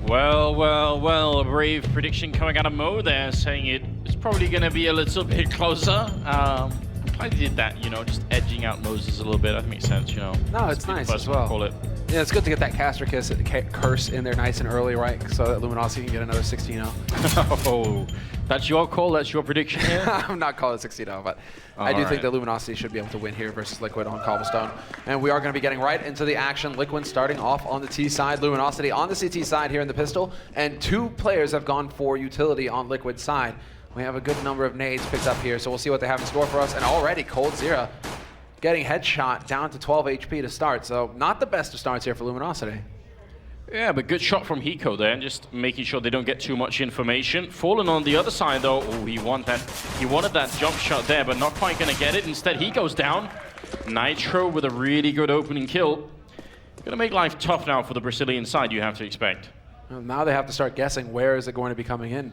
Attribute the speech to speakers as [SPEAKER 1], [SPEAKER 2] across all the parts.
[SPEAKER 1] Well, well, well, a brave prediction coming out of Mo there, saying it's probably going to be a little bit closer. I did that, you know, just edging out Moses a little bit. That makes sense, you know.
[SPEAKER 2] No, it's nice as well.
[SPEAKER 1] Call it.
[SPEAKER 2] Yeah, it's good to get that caster curse in there nice and early, right? So that Luminosity can get another 16-0.
[SPEAKER 1] Oh, that's your call, that's your prediction here?
[SPEAKER 2] I'm not calling it 16-0, but I do think that Luminosity should be able to win here versus Liquid on Cobblestone. And we are going to be getting right into the action. Liquid starting off on the T side, Luminosity on the CT side here in the pistol, and 2 players have gone for utility on Liquid's side. We have a good number of nades picked up here, so we'll see what they have in store for us. And already Cold Zero getting headshot down to 12 HP to start, so not the best of starts here for Luminosity.
[SPEAKER 1] Yeah, but good shot from Hiko there, just making sure they don't get too much information. Fallen on the other side though, oh, he wanted that jump shot there, but not quite gonna get it. Instead, he goes down. Nitro with a really good opening kill. Gonna make life tough now for the Brazilian side, you have to expect.
[SPEAKER 2] Well, now they have to start guessing where is it going to be coming in.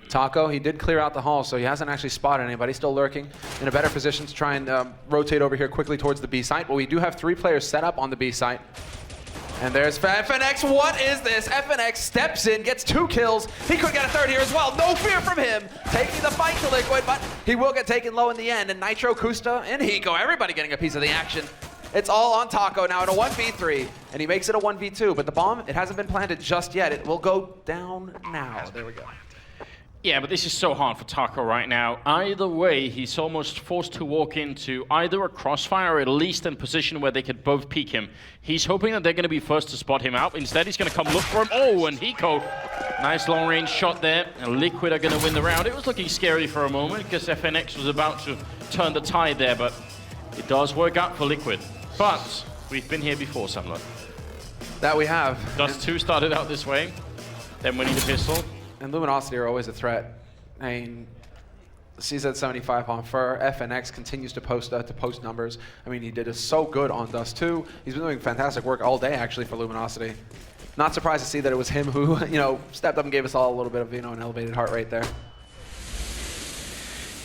[SPEAKER 2] Taco, he did clear out the hall, so he hasn't actually spotted anybody. Still lurking in a better position to try and rotate over here quickly towards the B site. But we do have 3 players set up on the B site. And there's FNX. What is this? FNX steps in, gets 2 kills. He could get a 3rd here as well. No fear from him. Taking the fight to Liquid, but he will get taken low in the end. And Nitro, Kusta, and Hiko, everybody getting a piece of the action. It's all on Taco now at a 1v3, and he makes it a 1v2. But the bomb, it hasn't been planted just yet. It will go down now. There we go.
[SPEAKER 1] Yeah, but this is so hard for Taco right now. Either way, he's almost forced to walk into either a crossfire or at least in position where they could both peek him. He's hoping that they're going to be first to spot him out. Instead, he's going to come look for him. Oh, and Hiko, nice long-range shot there. And Liquid are going to win the round. It was looking scary for a moment because FNX was about to turn the tide there, but it does work out for Liquid. But we've been here before, Samler.
[SPEAKER 2] That we have.
[SPEAKER 1] Dust 2 started out this way, then winning the pistol.
[SPEAKER 2] And Luminosity are always a threat. I mean, CZ75 on Fur, FNX continues to post numbers. I mean, he did so good on Dust 2. He's been doing fantastic work all day, actually, for Luminosity. Not surprised to see that it was him who, you know, stepped up and gave us all a little bit of, you know, an elevated heart rate there.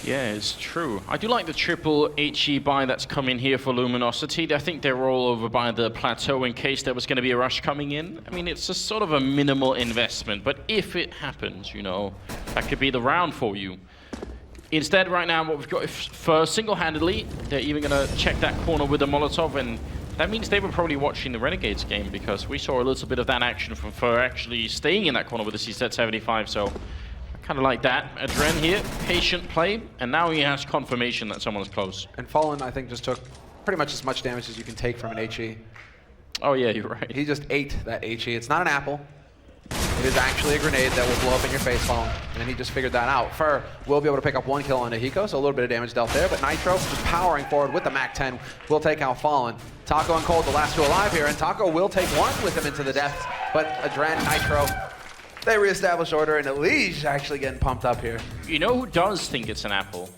[SPEAKER 1] Yeah, it's true. I do like the triple HE buy that's come in here for Luminosity. I think they're all over by the plateau in case there was going to be a rush coming in. I mean, it's just sort of a minimal investment, but if it happens, you know, that could be the round for you. Instead, right now, what we've got for single-handedly, they're even going to check that corner with a Molotov, and that means they were probably watching the Renegades game because we saw a little bit of that action from Fur actually staying in that corner with the CZ75, so kind of like that. Adren here, patient play, and now he has confirmation that someone's close.
[SPEAKER 2] And Fallen, I think, just took pretty much as much damage as you can take from an HE.
[SPEAKER 1] Oh yeah, you're right.
[SPEAKER 2] He just ate that HE. It's not an apple. It is actually a grenade that will blow up in your face, Fallen. And he just figured that out. Fur will be able to pick up 1 kill on Hiko, so a little bit of damage dealt there. But Nitro just powering forward with the MAC-10 will take out Fallen. Taco and Cold, the last 2 alive here, and Taco will take 1 with him into the depths. But Adren, Nitro, they reestablish order, and ELEAGUE actually getting pumped up here.
[SPEAKER 1] You know who does think it's an apple?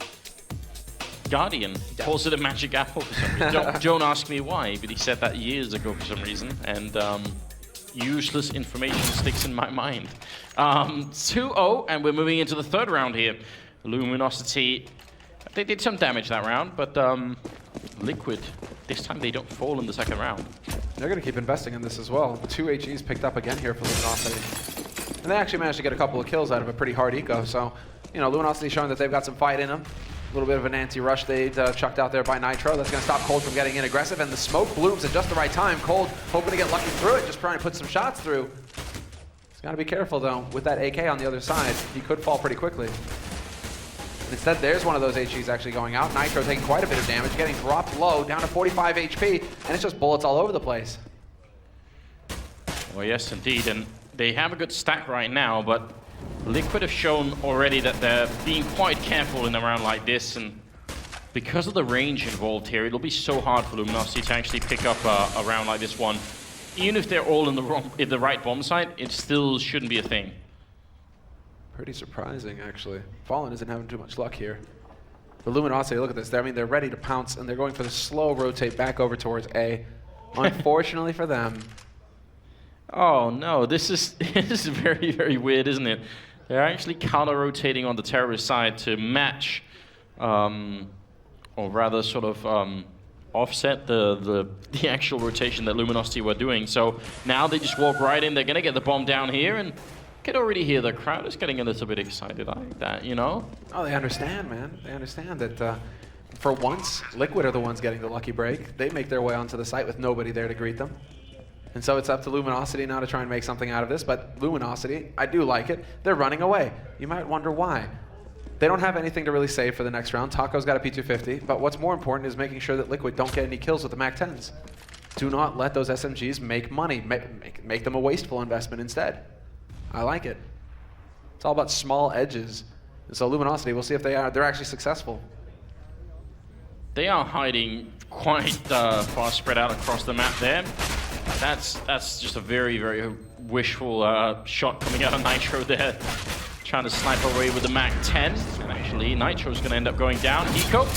[SPEAKER 1] Guardian calls it a magic apple for some reason. Don't ask me why, but he said that years ago for some reason, and useless information sticks in my mind. 2-0, and we're moving into the 3rd round here. Luminosity, they did some damage that round, but Liquid, this time they don't fall in the 2nd round.
[SPEAKER 2] They're going to keep investing in this as well. 2 HEs picked up again here for Luminosity. And they actually managed to get a couple of kills out of a pretty hard eco, so, you know, Luminosity showing that they've got some fight in them. A little bit of an anti-rush they chucked out there by Nitro. That's going to stop Cold from getting in aggressive, and the smoke blooms at just the right time. Cold hoping to get lucky through it, just trying to put some shots through. He's got to be careful, though, with that AK on the other side. He could fall pretty quickly. Instead, there's one of those HEs actually going out. Nitro taking quite a bit of damage, getting dropped low, down to 45 HP, and it's just bullets all over the place.
[SPEAKER 1] Well, yes, indeed, and they have a good stack right now, but Liquid have shown already that they're being quite careful in a round like this, and because of the range involved here, it'll be so hard for Luminosity to actually pick up a round like this one. Even if they're all in the right bomb site, it still shouldn't be a thing.
[SPEAKER 2] Pretty surprising, actually. Fallen isn't having too much luck here. The Luminosity, look at this. I mean, they're ready to pounce, and they're going for the slow rotate back over towards A. Unfortunately for them.
[SPEAKER 1] Oh no, this is very, very weird, isn't it? They're actually counter-rotating on the terrorist side to match, or rather sort of offset the actual rotation that Luminosity were doing. So now they just walk right in. They're going to get the bomb down here, and can already hear the crowd is getting a little bit excited. I like that, you know?
[SPEAKER 2] Oh, they understand, man. They understand that for once, Liquid are the ones getting the lucky break. They make their way onto the site with nobody there to greet them. And so it's up to Luminosity now to try and make something out of this. But Luminosity, I do like it. They're running away. You might wonder why. They don't have anything to really save for the next round. Taco's got a P250. But what's more important is making sure that Liquid don't get any kills with the MAC-10s. Do not let those SMGs make money. Make them a wasteful investment instead. I like it. It's all about small edges. And so Luminosity, we'll see if they're actually successful.
[SPEAKER 1] They are hiding quite far spread out across the map there. That's just a very, very wishful shot coming out of Nitro there. Trying to snipe away with the MAC-10. And actually, Nitro's going to end up going down. Eco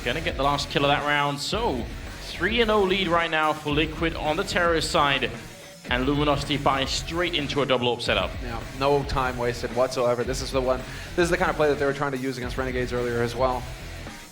[SPEAKER 1] going to get the last kill of that round. So, 3-0 lead right now for Liquid on the terrorist side. And Luminosity buys straight into a double up setup.
[SPEAKER 2] Yeah, no time wasted whatsoever. This is the kind of play that they were trying to use against Renegades earlier as well.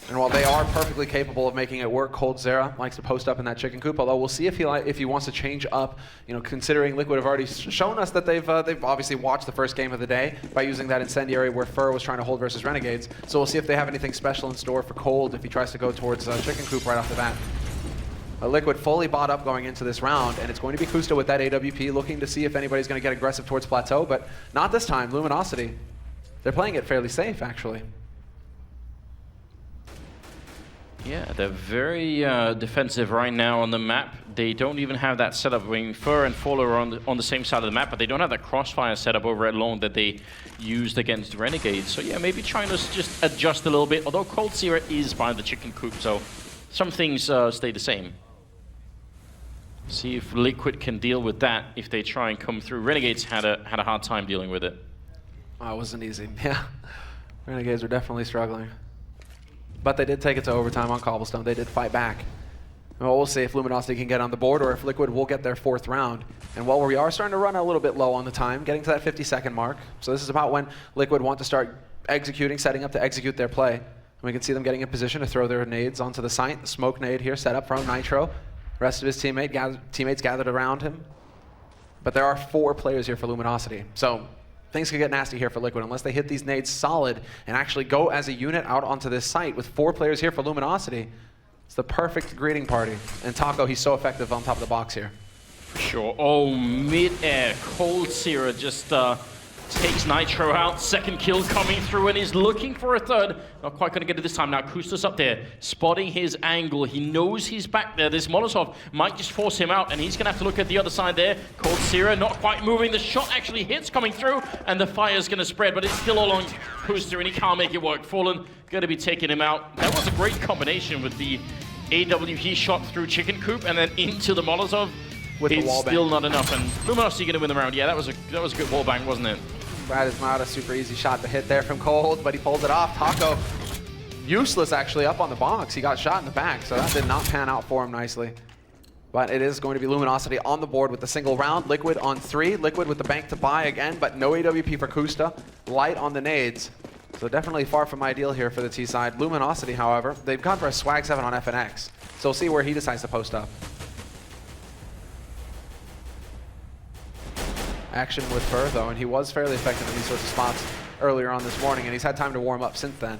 [SPEAKER 2] And while they are perfectly capable of making it work, Coldzera likes to post up in that chicken coop. Although we'll see if he wants to change up. You know, considering Liquid have already shown us that they've obviously watched the first game of the day by using that incendiary where Fur was trying to hold versus Renegades. So we'll see if they have anything special in store for Cold if he tries to go towards chicken coop right off the bat. Liquid fully bought up going into this round, and it's going to be Kusta with that AWP looking to see if anybody's going to get aggressive towards Plateau, but not this time. Luminosity, they're playing it fairly safe, actually.
[SPEAKER 1] Yeah, they're very defensive right now on the map. They don't even have that setup. I mean, Fur and Fall are on the same side of the map, but they don't have that crossfire setup over at Long that they used against Renegades. So yeah, maybe trying to just adjust a little bit, although Coldzera is by the chicken coop, so some things stay the same. See if Liquid can deal with that if they try and come through. Renegades had a hard time dealing with it.
[SPEAKER 2] Oh, it wasn't easy. Yeah, Renegades were definitely struggling. But they did take it to overtime on Cobblestone. They did fight back. Well, we'll see if Luminosity can get on the board or if Liquid will get their 4th round. And while we are starting to run a little bit low on the time, getting to that 50-second mark. So this is about when Liquid want to start executing, setting up to execute their play. And we can see them getting in position to throw their nades onto the site. The smoke nade here set up from Nitro. Rest of his teammates gathered around him. But there are 4 players here for Luminosity. So things could get nasty here for Liquid unless they hit these nades solid and actually go as a unit out onto this site with 4 players here for Luminosity. It's the perfect greeting party. And Taco, he's so effective on top of the box here.
[SPEAKER 1] Sure. Oh, mid-air. Coldzera just takes Nitro out. 2nd kill coming through, and he's looking for a 3rd. Not quite going to get it this time. Now Kusta's up there, spotting his angle. He knows he's back there. This Molotov might just force him out, and he's going to have to look at the other side there. Coldzera not quite moving. The shot actually hits coming through, and the fire's going to spread, but it's still all on Kusta, and he can't make it work. Fallen going to be taking him out. That was a great combination with the AWP shot through chicken coop and then into the Molotov.
[SPEAKER 2] With
[SPEAKER 1] it's
[SPEAKER 2] the wall
[SPEAKER 1] still
[SPEAKER 2] bang.
[SPEAKER 1] not enough, and Luminosity going to win the round. Yeah, that was a good wall bang, wasn't it?
[SPEAKER 2] That is not a super easy shot to hit there from Cold, but he pulls it off. Taco, useless actually up on the box. He got shot in the back, so that did not pan out for him nicely. But it is going to be Luminosity on the board with the single round. Liquid on 3. Liquid with the bank to buy again, but no AWP for Kusta. Light on the nades. So definitely far from ideal here for the T side. Luminosity, however, they've gone for a swag 7 on FNX. So we'll see where he decides to post up. Action with Fur, though, and he was fairly effective in these sorts of spots earlier on this morning, and he's had time to warm up since then.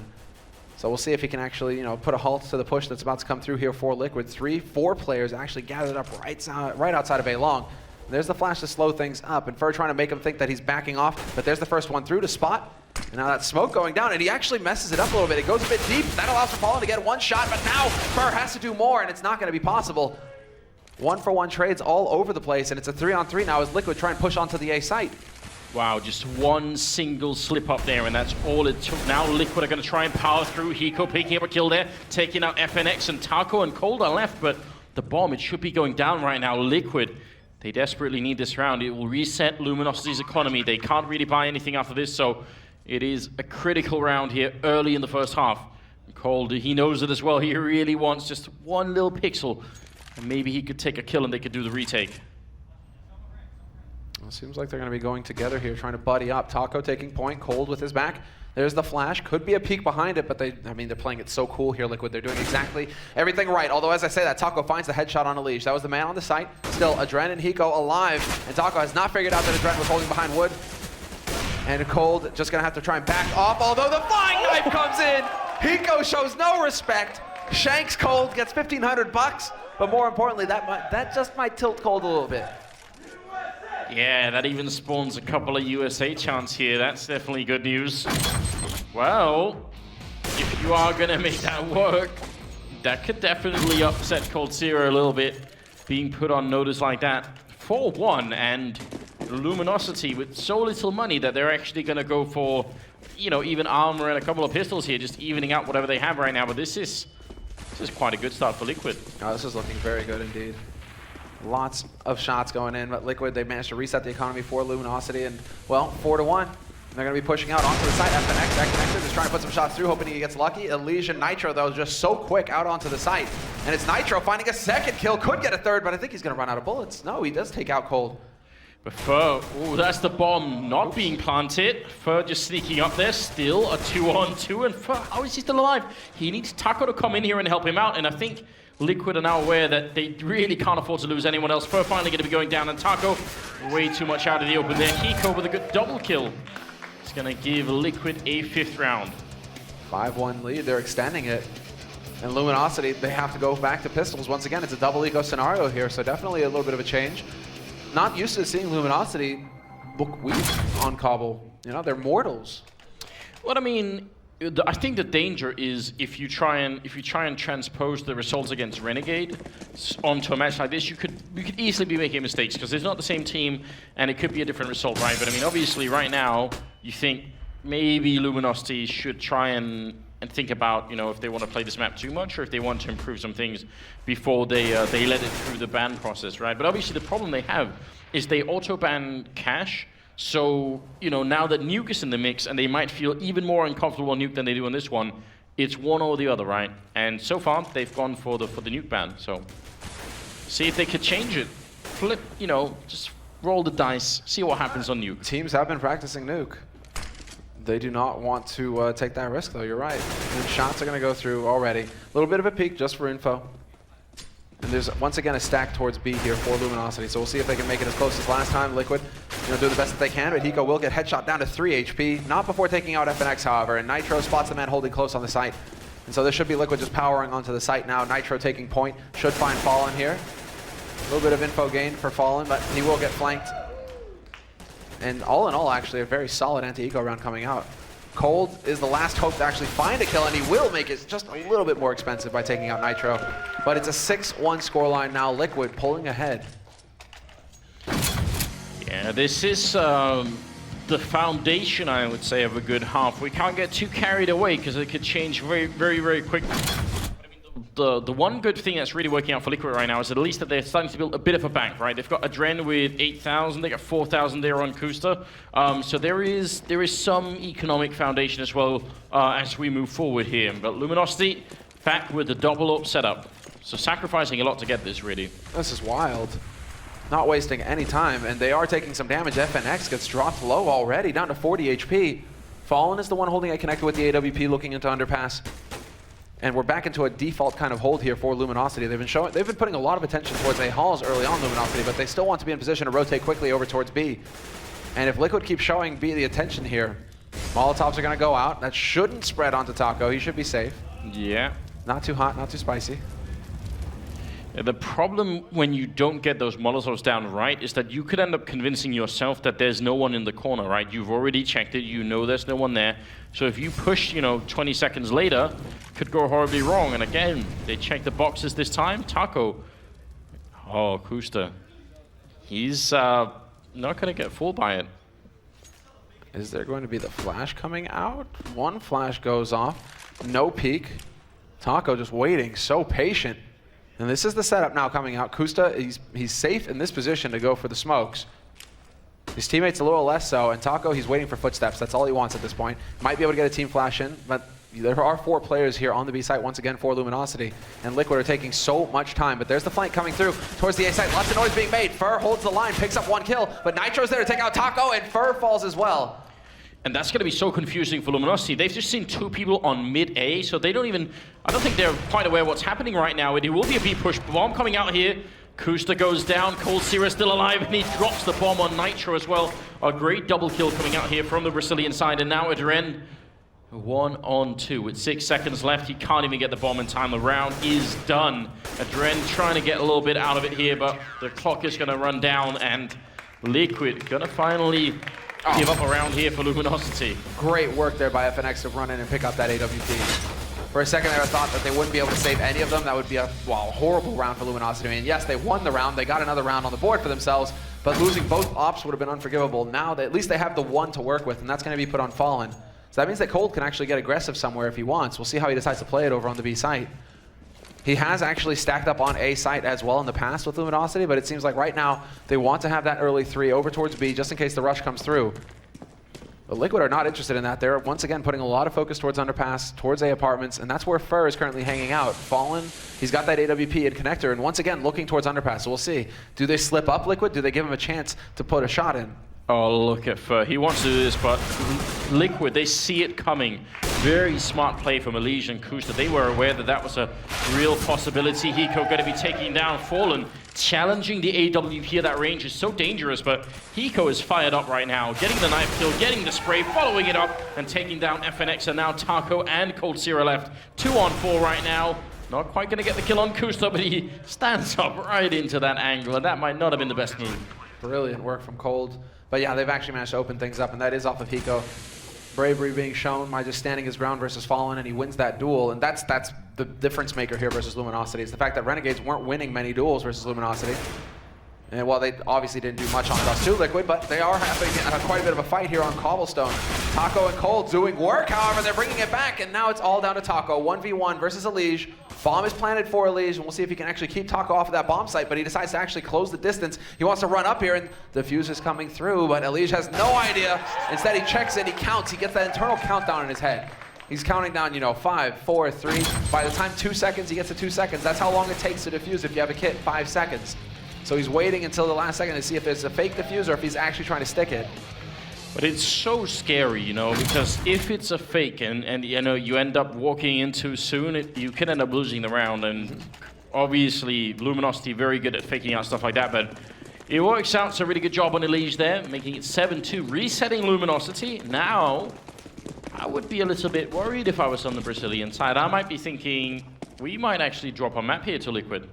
[SPEAKER 2] So we'll see if he can actually, you know, put a halt to the push that's about to come through here for Liquid. 3-4 players actually gathered up right outside of A Long. There's the flash to slow things up, and Fur trying to make him think that he's backing off, but there's the first one through to spot. And now that smoke going down, and he actually messes it up a little bit. It goes a bit deep. That allows for Fallen to get 1 shot, but now Fur has to do more, and it's not going to be possible. 1-for-1 trades all over the place, and it's a 3-on-3 now as Liquid try and push onto the A site.
[SPEAKER 1] Wow, just one single slip up there, and that's all it took. Now Liquid are going to try and power through. Hiko picking up a kill there, taking out FNX, and Taco and Cold are left, but the bomb, it should be going down right now. Liquid, they desperately need this round. It will reset Luminosity's economy. They can't really buy anything after this, so it is a critical round here early in the first half. Cold, he knows it as well. He really wants just one little pixel, and maybe he could take a kill and they could do the retake.
[SPEAKER 2] Well, seems like they're going to be going together here, trying to buddy up. Taco taking point, Cold with his back. There's the flash. Could be a peek behind it, but they're playing it so cool here, Liquid. They're doing exactly everything right. Although, as I say that, Taco finds the headshot on ELEAGUE. That was the man on the site. Still, Adren and Hiko alive, and Taco has not figured out that Adren was holding behind wood. And Cold just going to have to try and back off, although the flying knife comes in. Hiko shows no respect. Shanks Cold, gets 1,500 bucks, but more importantly, that just might tilt Cold a little bit.
[SPEAKER 1] Yeah, that even spawns a couple of USA chants here. That's definitely good news. Well, if you are gonna make that work, that could definitely upset Cold Zero a little bit, being put on notice like that. 4-1, and Luminosity with so little money that they're actually gonna go for, even armor and a couple of pistols here, just evening out whatever they have right now. But this is quite a good start for Liquid.
[SPEAKER 2] Oh, this is looking very good indeed. Lots of shots going in, but Liquid, they managed to reset the economy for Luminosity, and, well, 4-1. They're going to be pushing out onto the side. FNX, that connected, is trying to put some shots through, hoping he gets lucky. ELEAGUE and Nitro, though, just so quick out onto the site. And it's Nitro finding a second kill, could get a third, but I think he's going to run out of bullets. No, he does take out Cold.
[SPEAKER 1] But Fur, that's the bomb not being planted. Fur just sneaking up there, still a 2-on-2, and Fur, how is he still alive? He needs Taco to come in here and help him out, and I think Liquid are now aware that they really can't afford to lose anyone else. Fur finally going to be going down, and Taco way too much out of the open there. Hiko with a good double kill. It's going to give Liquid a 5th round.
[SPEAKER 2] 5-1 lead, they're extending it. And Luminosity, they have to go back to pistols. Once again, it's a double eco scenario here, so definitely a little bit of a change. Not used to seeing Luminosity look weak on Cobble. They're mortals.
[SPEAKER 1] Well, I mean, I think the danger is if you try and transpose the results against Renegade onto a match like this, you could easily be making mistakes because it's not the same team and it could be a different result, right? But I mean, obviously, right now you think maybe Luminosity should try and think about if they want to play this map too much or if they want to improve some things before they let it through the ban process, right? But obviously, the problem they have is they auto ban cache. So, now that Nuke is in the mix and they might feel even more uncomfortable on Nuke than they do on this one, it's one or the other, right? And so far, they've gone for the Nuke ban. So, see if they could change it. Flip, just roll the dice, see what happens on Nuke.
[SPEAKER 2] Teams have been practicing Nuke. They do not want to take that risk, though. You're right. And shots are going to go through already. A little bit of a peek just for info. And there's, once again, a stack towards B here for Luminosity. So we'll see if they can make it as close as last time. Liquid, do the best that they can, but Hiko will get headshot down to 3 HP. Not before taking out FNX, however. And Nitro spots the man holding close on the site. And so this should be Liquid just powering onto the site now. Nitro taking point. Should find Fallen here. A little bit of info gained for Fallen, but he will get flanked. And all in all, actually, a very solid anti-eco round coming out. Cold is the last hope to actually find a kill, and he will make it just a little bit more expensive by taking out Nitro. But it's a 6-1 scoreline now. Liquid pulling ahead.
[SPEAKER 1] Yeah, this is the foundation, I would say, of a good half. We can't get too carried away because it could change very, very, very quickly. The one good thing that's really working out for Liquid right now is at least that they're starting to build a bit of a bank, right? They've got Adren with 8,000, they got 4,000 there on Kusta. So there is some economic foundation as well as we move forward here. But Luminosity back with the double up setup. So sacrificing a lot to get this, really.
[SPEAKER 2] This is wild. Not wasting any time, and they are taking some damage. FNX gets dropped low already, down to 40 HP. Fallen is the one holding it connected with the AWP, looking into underpass. And we're back into a default kind of hold here for Luminosity. They've been putting a lot of attention towards A halls early on, Luminosity, but they still want to be in position to rotate quickly over towards B. And if Liquid keeps showing B the attention here, Molotovs are going to go out. That shouldn't spread onto Taco. He should be safe.
[SPEAKER 1] Yeah.
[SPEAKER 2] Not too hot, not too spicy.
[SPEAKER 1] The problem when you don't get those Molotovs down right is that you could end up convincing yourself that there's no one in the corner, right? You've already checked it, you know there's no one there. So if you push, 20 seconds later, could go horribly wrong. And again, they check the boxes this time. Taco. Oh, Kusta. He's not going to get fooled by it.
[SPEAKER 2] Is there going to be the flash coming out? One flash goes off. No peek. Taco just waiting, so patient. And this is the setup now coming out. Kusta, he's safe in this position to go for the smokes. His teammates a little less so, and Taco, he's waiting for footsteps. That's all he wants at this point. Might be able to get a team flash in, but there are 4 players here on the B site once again for Luminosity, and Liquid are taking so much time, but there's the flank coming through towards the A site. Lots of noise being made. Fur holds the line, picks up 1 kill, but Nitro's there to take out Taco, and Fur falls as well.
[SPEAKER 1] And that's going to be so confusing for Luminosity. They've just seen 2 people on mid-A, so they don't even... I don't think they're quite aware of what's happening right now. It will be a B push. Bomb coming out here. Kusta goes down. Coldzera still alive, and he drops the bomb on Nitro as well. A great double kill coming out here from the Brazilian side, and now Adren 1-on-2 with 6 seconds left. He can't even get the bomb in time. The round is done. Adren trying to get a little bit out of it here, but the clock is going to run down, and Liquid going to finally... give up around here for Luminosity.
[SPEAKER 2] Great work there by FNX to run in and pick up that AWP. For a second there, I thought that they wouldn't be able to save any of them. That would be a horrible round for Luminosity. I mean, yes, they won the round. They got another round on the board for themselves, but losing both ops would have been unforgivable. Now, at least they have the 1 to work with, and that's going to be put on Fallen. So that means that Cold can actually get aggressive somewhere if he wants. We'll see how he decides to play it over on the B site. He has actually stacked up on A site as well in the past with Luminosity, but it seems like right now they want to have that early 3 over towards B just in case the rush comes through. But Liquid are not interested in that. They're once again putting a lot of focus towards Underpass, towards A apartments, and that's where Fur is currently hanging out. Fallen, he's got that AWP and connector, and once again looking towards Underpass. So we'll see. Do they slip up Liquid? Do they give him a chance to put a shot in?
[SPEAKER 1] Oh, look at Fur. He wants to do this, but Liquid, they see it coming. Very smart play from ELEAGUE and Kusta. They were aware that that was a real possibility. Hiko going to be taking down Fallen. Challenging the AWP at that range is so dangerous, but Hiko is fired up right now. Getting the knife kill, getting the spray, following it up, and taking down FNX. And now Taco and Coldzera left. 2-on-4 right now. Not quite going to get the kill on Kusta, but he stands up right into that angle, and that might not have been the best move.
[SPEAKER 2] Brilliant work from Cold. But yeah, they've actually managed to open things up, and that is off of Hiko. Bravery being shown by just standing his ground versus Fallen, and he wins that duel. And that's the difference maker here versus Luminosity. It's the fact that Renegades weren't winning many duels versus Luminosity. And while they obviously didn't do much on Dust 2 Liquid, but they are having quite a bit of a fight here on Cobblestone. Taco and Cold doing work, however, they're bringing it back, and now it's all down to Taco. 1v1 versus ELEAGUE. Bomb is planted for ELEAGUE, and we'll see if he can actually keep Taco off of that bomb site, but he decides to actually close the distance. He wants to run up here, and the fuse is coming through, but ELEAGUE has no idea. Instead, he checks in, he counts, he gets that internal countdown in his head. He's counting down, 5, 4, 3. By the time 2 seconds, he gets to 2 seconds. That's how long it takes to defuse if you have a kit, 5 seconds. So he's waiting until the last second to see if it's a fake defuse or if he's actually trying to stick it.
[SPEAKER 1] But it's so scary, because if it's a fake and you end up walking in too soon, you can end up losing the round. And obviously, Luminosity very good at faking out stuff like that, but it works out. So a really good job on ELEAGUE there, making it 7-2, resetting Luminosity. Now, I would be a little bit worried if I was on the Brazilian side. I might be thinking we might actually drop a map here to Liquid.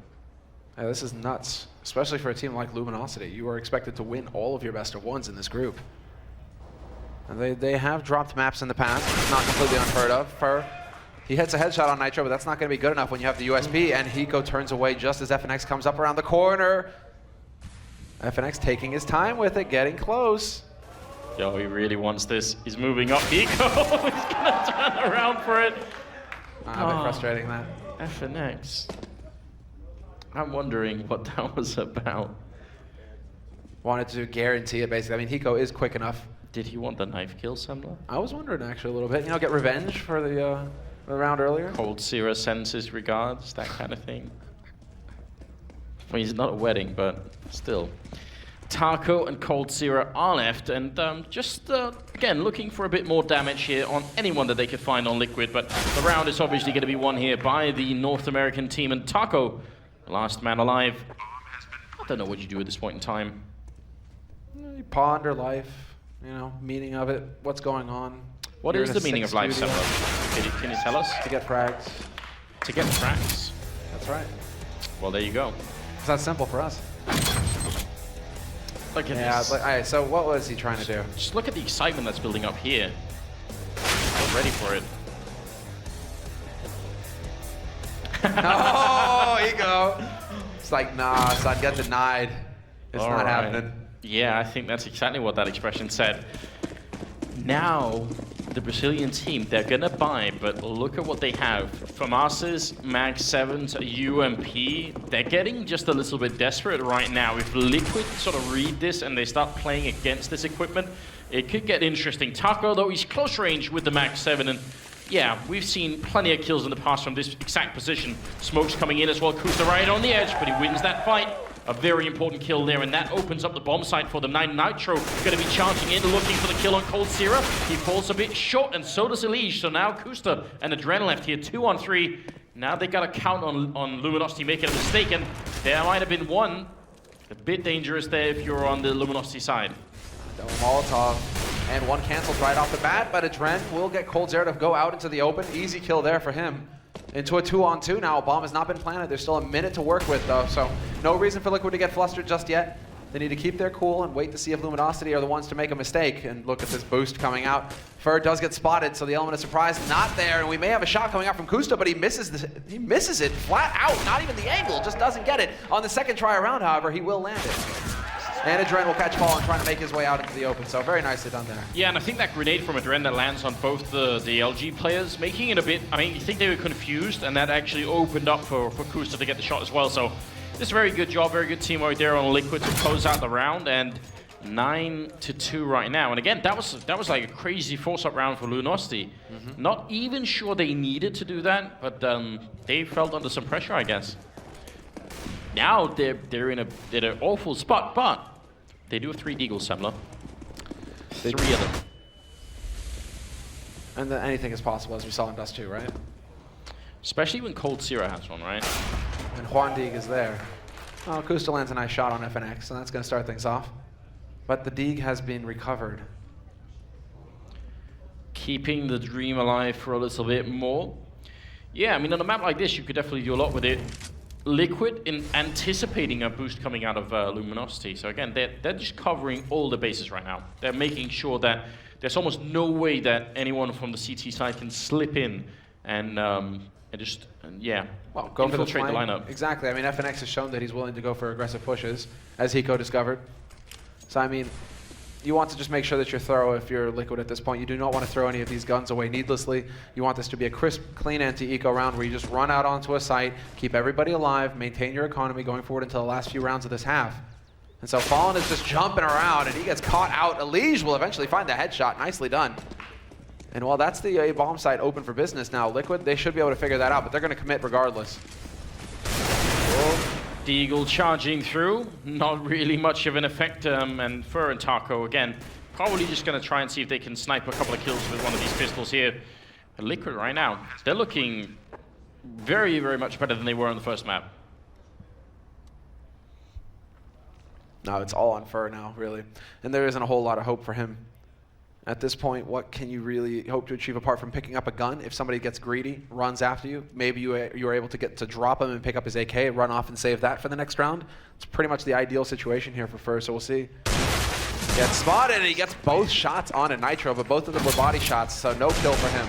[SPEAKER 2] Yeah, this is nuts, especially for a team like Luminosity. You are expected to win all of your best of ones in this group. And they have dropped maps in the past. It's not completely unheard of. He hits a headshot on Nitro, but that's not going to be good enough when you have the USP, and Hiko turns away just as FNX comes up around the corner. FNX taking his time with it, getting close.
[SPEAKER 1] Yo, he really wants this. He's moving up. Hiko, he's going to turn around for it.
[SPEAKER 2] A bit frustrating, that.
[SPEAKER 1] FNX. I'm wondering what that was about.
[SPEAKER 2] Wanted to guarantee it, basically. I mean, Hiko is quick enough.
[SPEAKER 1] Did he want the knife kill, Sembler?
[SPEAKER 2] I was wondering, actually, a little bit. Get revenge for the round earlier.
[SPEAKER 1] Coldzera sends his regards, that kind of thing. Well, he's not a wedding, but still. Taco and Coldzera are left, and again, looking for a bit more damage here on anyone that they could find on Liquid, but the round is obviously going to be won here by the North American team, and Taco, last man alive. I don't know what you do at this point in time.
[SPEAKER 2] You ponder life, meaning of it, what's going on.
[SPEAKER 1] What is the meaning of life, Sembler? Can you tell us?
[SPEAKER 2] To get frags.
[SPEAKER 1] To get frags?
[SPEAKER 2] That's right.
[SPEAKER 1] Well, there you go.
[SPEAKER 2] It's that simple for us.
[SPEAKER 1] Look at this.
[SPEAKER 2] All right, so what was he trying to do?
[SPEAKER 1] Just look at the excitement that's building up here. I'm ready for it.
[SPEAKER 2] Oh, Ego. It's like, nah, son, get denied. It's
[SPEAKER 1] All
[SPEAKER 2] not
[SPEAKER 1] right.
[SPEAKER 2] happening.
[SPEAKER 1] Yeah, I think that's exactly what that expression said. Now, the Brazilian team, they're going to buy, but look at what they have. FAMAS's Mag 7's UMP, they're getting just a little bit desperate right now. If Liquid sort of read this and they start playing against this equipment, it could get interesting. Taco, though, he's close range with the Mag 7, and yeah, we've seen plenty of kills in the past from this exact position. Smoke's coming in as well. Kusta right on the edge, but he wins that fight. A very important kill there, and that opens up the bomb site for them. Now Nitro going to be charging in, looking for the kill on Cold Sierra. He falls a bit short, and so does ELEAGUE. So now Kusta and Adren left here, 2-on-3. Now they got to count on Luminosity making a mistake, and there might have been one. A bit dangerous there if you're on the Luminosity side.
[SPEAKER 2] Double Molotov, and one canceled right off the bat, but Adren will get Cold Sierra to go out into the open. Easy kill there for him. Into a 2-on-2 now. A bomb has not been planted. There's still a minute to work with, though, so no reason for Liquid to get flustered just yet. They need to keep their cool and wait to see if Luminosity are the ones to make a mistake. And look at this boost coming out. Fur does get spotted, so the element of surprise not there, and we may have a shot coming out from Kusta, but he misses it flat out. Not even the angle, just doesn't get it. On the second try around, however, he will land it. And Adren will catch ball and trying to make his way out into the open, so very nicely done there.
[SPEAKER 1] Yeah, and I think that grenade from Adren that lands on both the LG players, making it a bit, I mean, you think they were confused, and that actually opened up for Kusta to get the shot as well. So this is a very good job, very good teamwork there on Liquid to close out the round, and 9-2 right now. And again, that was like a crazy force-up round for Luminosity. Not even sure they needed to do that, but they felt under some pressure, I guess. Now they're in an awful spot, but they do have 3 Deagle, Semler. 3 of them.
[SPEAKER 2] And then anything is possible, as we saw in Dust 2, right?
[SPEAKER 1] Especially when Cold Sierra has one, right?
[SPEAKER 2] And Juan Deeg is there. Oh, Kusta lands a nice shot on FNX, and that's going to start things off. But the Deeg has been recovered.
[SPEAKER 1] Keeping the dream alive for a little bit more. Yeah, I mean, on a map like this, you could definitely do a lot with it. Liquid in anticipating a boost coming out of Luminosity. So again, they're just covering all the bases right now. They're making sure that there's almost no way that anyone from the CT side can slip in and yeah,
[SPEAKER 2] well, go
[SPEAKER 1] infiltrate
[SPEAKER 2] for
[SPEAKER 1] the lineup.
[SPEAKER 2] Exactly. I mean, FNX has shown that he's willing to go for aggressive pushes, as Hiko discovered. So I mean, you want to just make sure that you're thorough if you're Liquid at this point. You do not want to throw any of these guns away needlessly. You want this to be a crisp, clean anti-eco round where you just run out onto a site, keep everybody alive, maintain your economy going forward until the last few rounds of this half. And so Fallen is just jumping around, and he gets caught out. ELEAGUE will eventually find the headshot. Nicely done. And while that's the bomb site open for business now, Liquid, they should be able to figure that out, but they're going to commit regardless.
[SPEAKER 1] Deagle charging through, not really much of an effect, and Fur and Taco, again, probably just going to try and see if they can snipe a couple of kills with one of these pistols here. But Liquid right now, they're looking very, very much better than they were on the first map.
[SPEAKER 2] No, it's all on Fur now, really. And there isn't a whole lot of hope for him. At this point, what can you really hope to achieve apart from picking up a gun? If somebody gets greedy, runs after you, maybe you are able to get to drop him and pick up his AK, run off and save that for the next round. It's pretty much the ideal situation here for Fur, so we'll see. Gets spotted, and he gets both shots on a Nitro, but both of them were body shots, so no kill for him.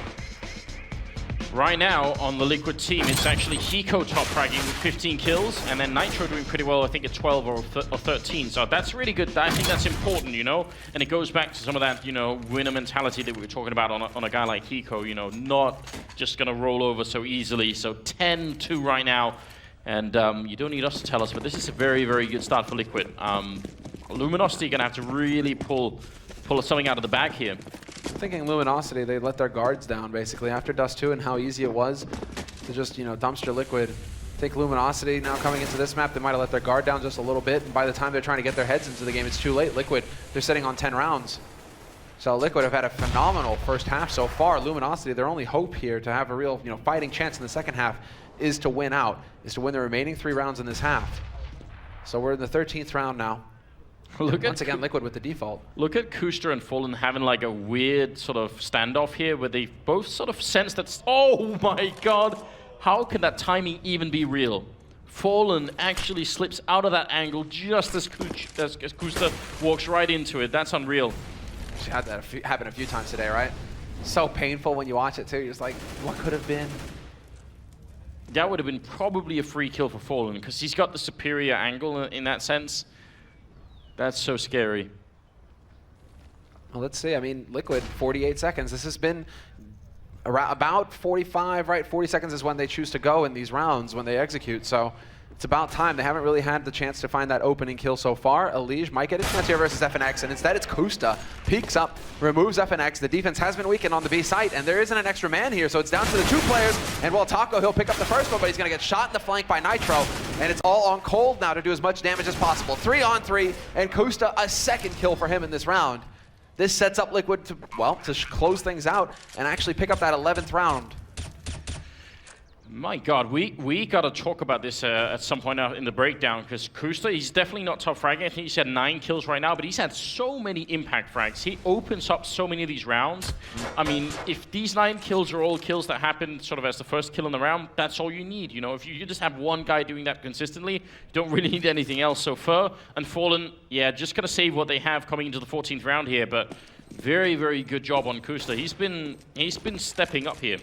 [SPEAKER 1] Right now, on the Liquid team, it's actually Hiko top fragging with 15 kills, and then Nitro doing pretty well, I think at 12 or 13. So that's really good. I think that's important, you know? And it goes back to some of that, you know, winner mentality that we were talking about on a guy like Hiko, you know, not just going to roll over so easily. So 10-2 right now, and you don't need us to tell us, but this is a very, very good start for Liquid. Luminosity going to have to really pull something out of the bag here.
[SPEAKER 2] Thinking Luminosity, they let their guards down basically after Dust 2 and how easy it was to just, you know, dumpster Liquid. I think Luminosity now coming into this map, they might have let their guard down just a little bit, and by the time they're trying to get their heads into the game, it's too late. Liquid, they're sitting on 10 rounds. So Liquid have had a phenomenal first half so far. Luminosity, their only hope here to have a real, you know, fighting chance in the second half is to win out, is to win the remaining 3 rounds in this half. So we're in the 13th round now. Once again, Liquid with the default.
[SPEAKER 1] Look at Kusta and Fallen having like a weird sort of standoff here where they both sort of sense that, oh my god, how can that timing even be real? Fallen actually slips out of that angle just as Kusta walks right into it. That's unreal.
[SPEAKER 2] She had that happen a few times today, right? So painful when you watch it too. You're just like, what could have been?
[SPEAKER 1] That would have been probably a free kill for Fallen because he's got the superior angle in that sense. That's so scary.
[SPEAKER 2] Well, let's see. I mean, Liquid, 48 seconds. This has been around about 45, right? 40 seconds is when they choose to go in these rounds, when they execute. So It's about time. They haven't really had the chance to find that opening kill so far. ELEAGUE might get a chance here versus FNX, and instead it's Kusta. Peeks up, removes FNX. The defense has been weakened on the B site, and there isn't an extra man here, so it's down to the 2 players. And while Taco, he'll pick up the first one, but he's going to get shot in the flank by Nitro. And it's all on Cold now to do as much damage as possible. 3-on-3, and Kusta, a second kill for him in this round. This sets up Liquid to, well, to close things out and actually pick up that 11th round.
[SPEAKER 1] My God, we got to talk about this at some point in the breakdown, because Kusta, he's definitely not top fragging. I think he's had 9 kills right now, but he's had so many impact frags. He opens up so many of these rounds. I mean, if these 9 kills are all kills that happen sort of as the first kill in the round, that's all you need. You know, if you just have one guy doing that consistently, you don't really need anything else. So Fur and Fallen, yeah, just got to save what they have coming into the 14th round here, but very, very good job on Kusta. He's been stepping up here.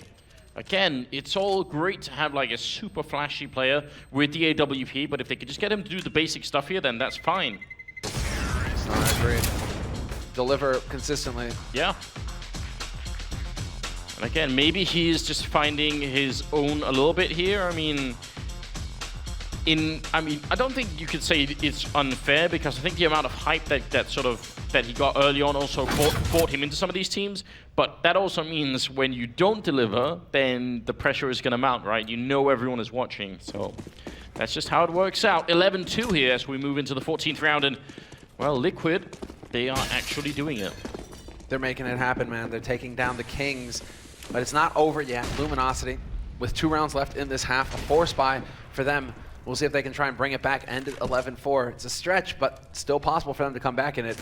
[SPEAKER 1] Again, it's all great to have like a super flashy player with the AWP, but if they could just get him to do the basic stuff here, then that's fine.
[SPEAKER 2] I agree. Deliver consistently.
[SPEAKER 1] Yeah. And again, maybe he's just finding his own a little bit here. I mean, I don't think you could say it's unfair, because I think the amount of hype that he got early on also brought him into some of these teams. But that also means when you don't deliver, then the pressure is going to mount, right? You know everyone is watching, so that's just how it works out. 11-2 here as we move into the 14th round, and well, Liquid, they are actually doing it.
[SPEAKER 2] They're making it happen, man. They're taking down the Kings, but it's not over yet. Luminosity, with 2 rounds left in this half, a force buy for them. We'll see if they can try and bring it back, end at 11-4. It's a stretch, but still possible for them to come back in it.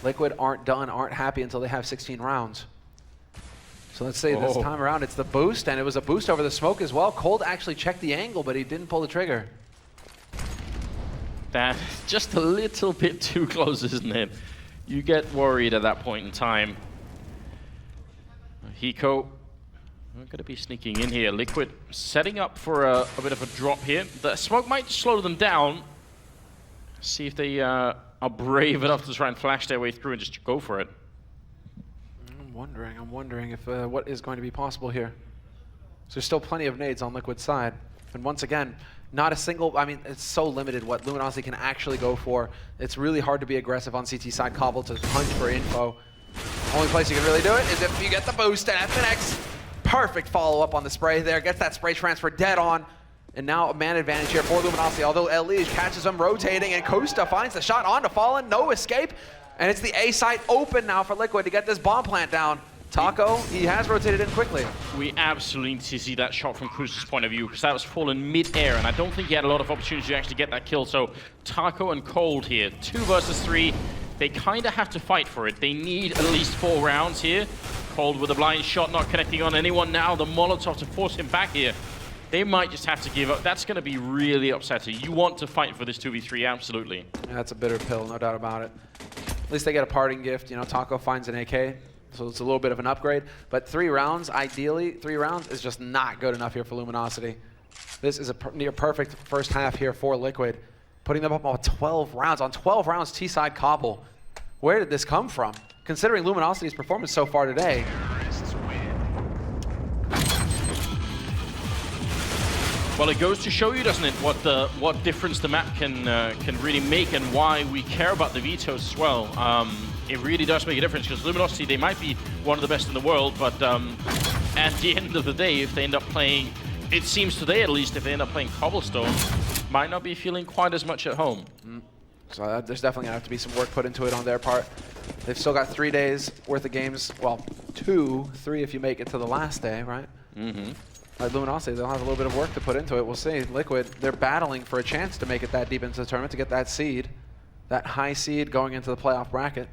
[SPEAKER 2] Liquid aren't done, aren't happy until they have 16 rounds. So let's say this time around it's the boost, and it was a boost over the smoke as well. Cold actually checked the angle, but he didn't pull the trigger.
[SPEAKER 1] That's just a little bit too close, isn't it? You get worried at that point in time. Hiko, we're going to be sneaking in here. Liquid setting up for a bit of a drop here. The smoke might slow them down. See if they are brave enough to try and flash their way through and just go for it.
[SPEAKER 2] I'm wondering if what is going to be possible here. So there's still plenty of nades on Liquid's side. And once again, not a single, I mean, it's so limited what Luminosity can actually go for. It's really hard to be aggressive on CT side. Cobble to hunt for info. Only place you can really do it is if you get the boost, and FNX, perfect follow-up on the spray there. Gets that spray transfer dead on. And now a man advantage here for Luminosity, although ELEAGUE catches him rotating, and Kusta finds the shot onto Fallen, no escape. And it's the A site open now for Liquid to get this bomb plant down. Taco, he has rotated in quickly.
[SPEAKER 1] We absolutely need to see that shot from Kusta's point of view, because that was Fallen mid-air, and I don't think he had a lot of opportunity to actually get that kill. So Taco and Cold here, 2 versus 3. They kind of have to fight for it. They need at least 4 rounds here. Cold with a blind shot, not connecting on anyone now. The Molotov to force him back here. They might just have to give up. That's going to be really upsetting. You want to fight for this 2v3, absolutely.
[SPEAKER 2] Yeah, that's a bitter pill, no doubt about it. At least they get a parting gift. You know, Taco finds an AK, so it's a little bit of an upgrade. But 3 rounds, ideally, 3 rounds is just not good enough here for Luminosity. This is a near perfect first half here for Liquid. Putting them up on 12 rounds. On 12 rounds, T-side Cobble. Where did this come from? Considering Luminosity's performance so far today.
[SPEAKER 1] Well, it goes to show you, doesn't it, what difference the map can really make, and why we care about the vetoes as well. It really does make a difference, because Luminosity, they might be one of the best in the world, but at the end of the day, if they end up playing, it seems today at least, if they end up playing Cobblestone, might not be feeling quite as much at home.
[SPEAKER 2] So there's definitely going to have to be some work put into it on their part. They've still got 3 days worth of games. Well, 2, 3 if you make it to the last day, right?
[SPEAKER 1] Mm-hmm.
[SPEAKER 2] Like Luminosity, they'll have a little bit of work to put into it. We'll see. Liquid, they're battling for a chance to make it that deep into the tournament, to get that seed, that high seed going into the playoff bracket.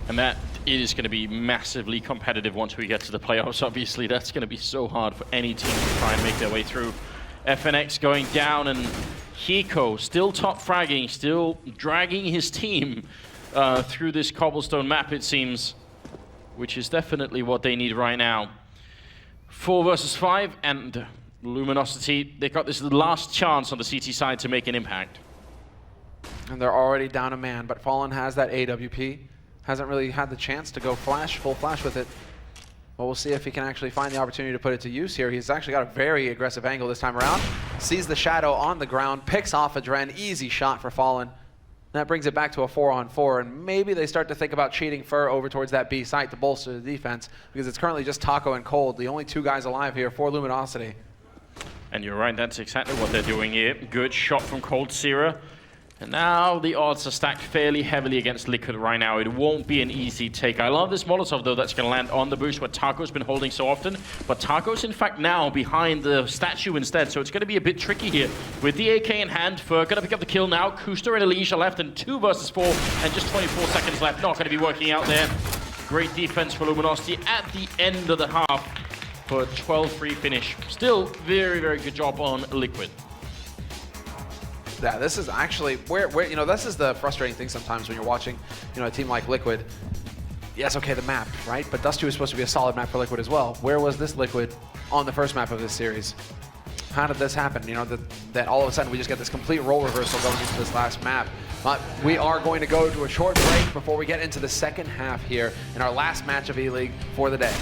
[SPEAKER 1] And that is going to be massively competitive once we get to the playoffs, obviously. That's going to be so hard for any team to try and make their way through. FNX going down, and Hiko still top fragging, still dragging his team through this cobblestone map, it seems, which is definitely what they need right now. 4 versus 5, and Luminosity, they got this last chance on the CT side to make an impact.
[SPEAKER 2] And they're already down a man, but Fallen has that AWP. Hasn't really had the chance to go full flash with it. But we'll see if he can actually find the opportunity to put it to use here. He's actually got a very aggressive angle this time around. sees the shadow on the ground, picks off a Dren, easy shot for Fallen. That brings it back to a 4-on-4, and maybe they start to think about cheating Fur over towards that B site to bolster the defense, because it's currently just Taco and Cold, the only two guys alive here for Luminosity.
[SPEAKER 1] And you're right, that's exactly what they're doing here. Good shot from Cold Sierra. And now the odds are stacked fairly heavily against Liquid right now. It won't be an easy take. I love this Molotov, though, that's going to land on the boost where Taco's been holding so often. But Taco's, in fact, now behind the statue instead, so it's going to be a bit tricky here. With the AK in hand, Fur going to pick up the kill now. Kuster and ELEAGUE are left, and 2 versus 4, and just 24 seconds left. Not going to be working out there. Great defense for Luminosity at the end of the half for a 12-3 finish. Still, very, very good job on Liquid.
[SPEAKER 2] Yeah, this is actually where this is the frustrating thing sometimes when you're watching, a team like Liquid. Yes, okay, the map, right? But Dust 2 is supposed to be a solid map for Liquid as well. Where was this Liquid on the first map of this series? How did this happen? That all of a sudden we just get this complete role reversal going into this last map. But we are going to go to a short break before we get into the second half here in our last match of ELEAGUE for the day.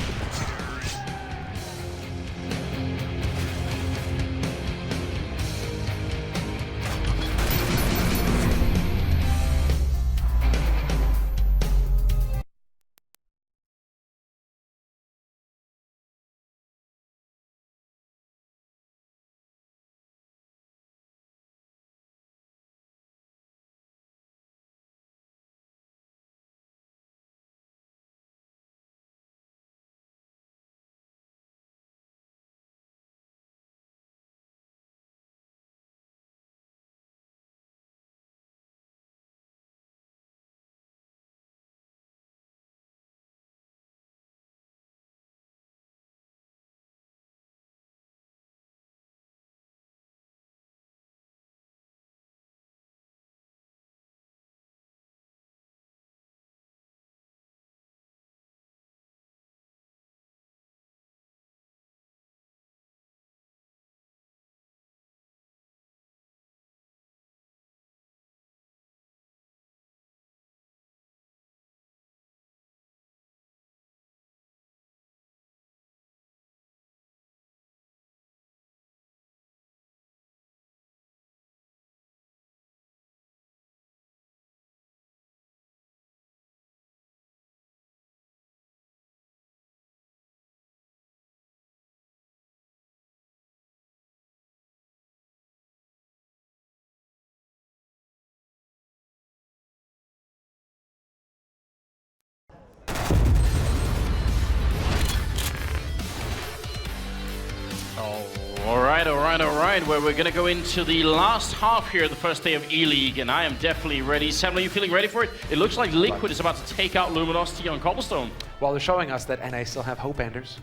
[SPEAKER 1] All right. Where we're going to go into the last half here, the first day of ELEAGUE, and I am definitely ready. Sam, are you feeling ready for it? It looks like Liquid is about to take out Luminosity on Cobblestone.
[SPEAKER 2] Well, they're showing us that NA still have hope, Anders.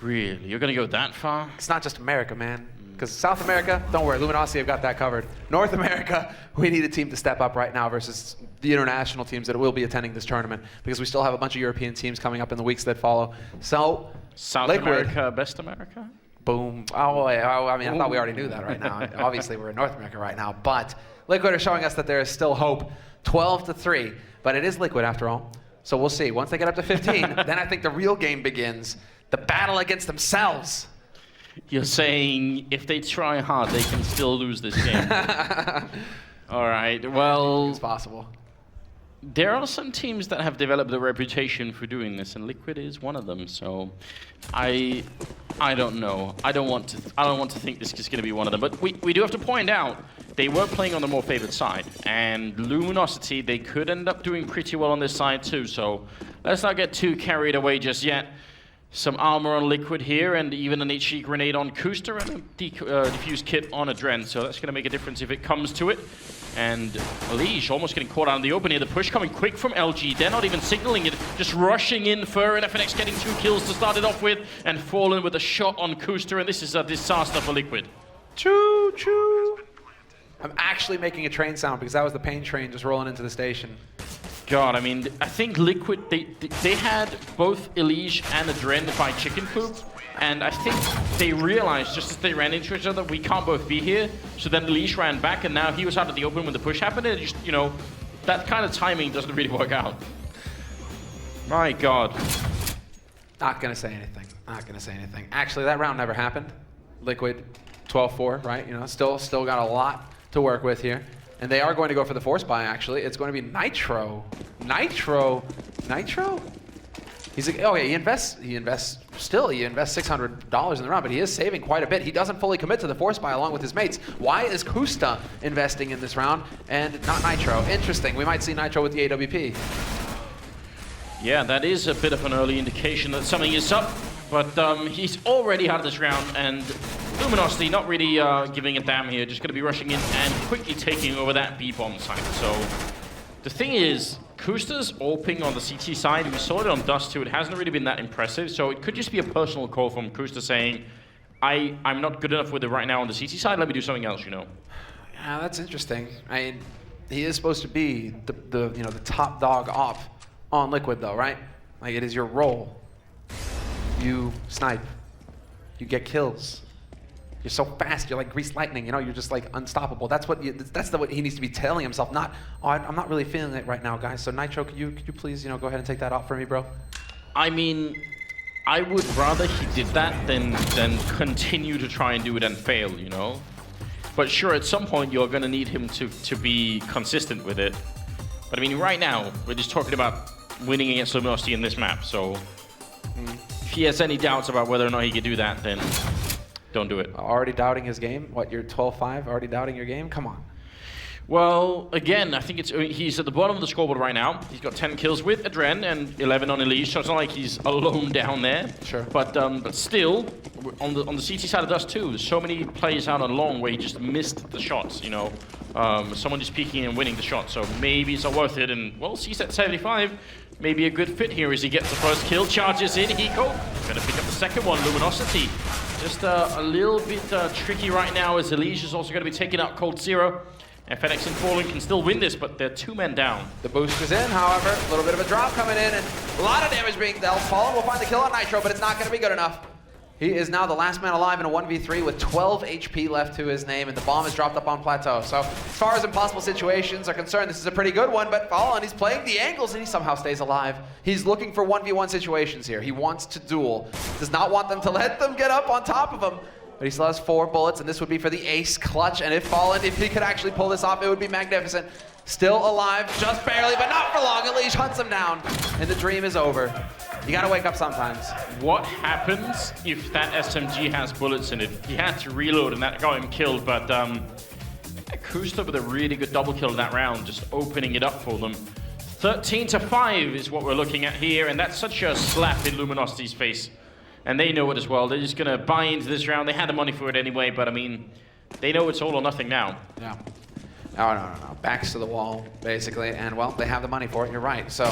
[SPEAKER 1] Really? You're going to go that far?
[SPEAKER 2] It's not just America, man. Because South America, don't worry, Luminosity have got that covered. North America, we need a team to step up right now versus the international teams that will be attending this tournament, because we still have a bunch of European teams coming up in the weeks that follow. So,
[SPEAKER 1] South
[SPEAKER 2] Liquid,
[SPEAKER 1] America, best America?
[SPEAKER 2] Boom. I mean, I thought we already knew that right now. Obviously, we're in North America right now, but Liquid are showing us that there is still hope. 12-3, but it is Liquid after all. So we'll see. Once they get up to 15, then I think the real game begins. The battle against themselves.
[SPEAKER 1] You're saying if they try hard, they can still lose this game. All right, well...
[SPEAKER 2] It's possible.
[SPEAKER 1] There are some teams that have developed a reputation for doing this, and Liquid is one of them. So, I don't know. I don't want to think this is going to be one of them. But we do have to point out they were playing on the more favored side, and Luminosity, they could end up doing pretty well on this side too. So let's not get too carried away just yet. Some armor on Liquid here, and even an HE grenade on Kuster, and a defuse kit on a Dren. So that's going to make a difference if it comes to it. And ELEAGUE almost getting caught out in the open here. The push coming quick from LG. They're not even signaling it, just rushing in. Fur and FNX getting 2 kills to start it off with, and Fallen with a shot on Kuster, and this is a disaster for Liquid.
[SPEAKER 2] Choo choo. I'm actually making a train sound because that was the pain train just rolling into the station.
[SPEAKER 1] God, I mean, I think Liquid, they had both ELEAGUE and a Dren by chicken poop, and I think they realized just as they ran into each other, we can't both be here. So then ELEAGUE ran back, and now he was out of the open when the push happened, and just, you know, that kind of timing doesn't really work out. My God.
[SPEAKER 2] Not gonna say anything. Not gonna say anything. Actually, that round never happened. Liquid 12-4, right? You know, still got a lot to work with here. And they are going to go for the force buy, actually. It's going to be Nitro. Nitro? He's like, okay, he invests $600 in the round, but he is saving quite a bit. He doesn't fully commit to the force buy along with his mates. Why is Kusta investing in this round and not Nitro? Interesting. We might see Nitro with the AWP.
[SPEAKER 1] Yeah, that is a bit of an early indication that something is up, but he's already had this round, and Luminosity not really giving a damn here, just going to be rushing in and quickly taking over that B-bomb site. So the thing is, Kusta's AWPing on the CT side, we saw it on Dust too, it hasn't really been that impressive, so it could just be a personal call from Kusta saying, I'm not good enough with it right now on the CT side, let me do something else, you know.
[SPEAKER 2] Yeah, that's interesting. I mean, he is supposed to be the top dog op on Liquid though, right? Like, it is your role. You snipe. You get kills. You're so fast, you're like greased lightning, you know, you're just like unstoppable. That's what he needs to be telling himself, not, oh, I'm not really feeling it right now, guys. So Nitro, could you please, go ahead and take that off for me, bro?
[SPEAKER 1] I mean, I would rather he did that than continue to try and do it and fail, you know? But sure, at some point you're gonna need him to be consistent with it. But I mean, right now, we're just talking about winning against Luminosity in this map, so if he has any doubts about whether or not he can do that, then don't do it.
[SPEAKER 2] Already doubting his game? What, you're 12-5, already doubting your game? Come on.
[SPEAKER 1] Well, again, I think he's at the bottom of the scoreboard right now. He's got 10 kills with Adren and 11 on ELEAGUE, so it's not like he's alone down there.
[SPEAKER 2] Sure.
[SPEAKER 1] But still, on the CT side of Dust too, there's so many plays out on long where he just missed the shots, you know. Someone just peeking and winning the shot, so maybe it's not worth it. And, well, CSET 75, maybe a good fit here as he gets the first kill, charges in, Hiko. Gonna pick up the second one, Luminosity. Just a little bit tricky right now as ELEAGUE is also gonna be taking out Cold Zero. And FedEx and Fallen can still win this, but they're 2 men down.
[SPEAKER 2] The boost is in, however, a little bit of a drop coming in, and a lot of damage being dealt. Fallen will find the kill on Nitro, but it's not gonna be good enough. He is now the last man alive in a 1v3 with 12 HP left to his name, and the bomb is dropped up on Plateau. So as far as impossible situations are concerned, this is a pretty good one, but Fallen, he's playing the angles and he somehow stays alive. He's looking for 1v1 situations here. He wants to duel. Does not want them to let them get up on top of him. But he still has 4 bullets, and this would be for the ace clutch. And if Fallen, if he could actually pull this off, it would be magnificent. Still alive, just barely, but not for long. ELEAGUE hunts him down, and the dream is over. You gotta wake up sometimes.
[SPEAKER 1] What happens if that SMG has bullets in it? He had to reload and that got him killed, but Kusta with a really good double kill in that round, just opening it up for them. 13-5 is what we're looking at here, and that's such a slap in Luminosity's face. And they know it as well. They're just gonna buy into this round. They had the money for it anyway, but I mean, they know it's all or nothing now.
[SPEAKER 2] Yeah. No. Backs to the wall, basically, and well, they have the money for it, you're right. So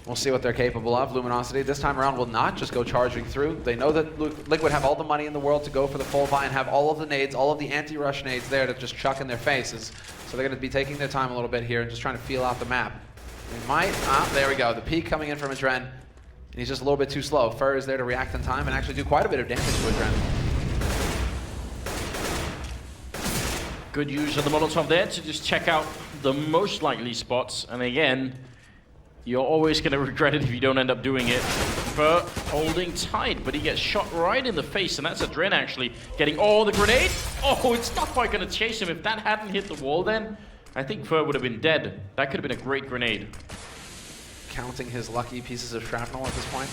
[SPEAKER 2] we'll see what they're capable of. Luminosity this time around will not just go charging through. They know that Liquid have all the money in the world to go for the full buy and have all of the nades, all of the anti-rush nades there to just chuck in their faces. So they're gonna be taking their time a little bit here and just trying to feel out the map. They might, there we go, the peek coming in from Adren. And he's just a little bit too slow. Fur is there to react in time and actually do quite a bit of damage to Adren.
[SPEAKER 1] Good use of the Molotov there to just check out the most likely spots. And again, you're always going to regret it if you don't end up doing it. Fur holding tight, but he gets shot right in the face, and that's Adren actually getting the grenade. Oh, it's not quite going to chase him. If that hadn't hit the wall then, I think Fur would have been dead. That could have been a great grenade.
[SPEAKER 2] Counting his lucky pieces of shrapnel at this point.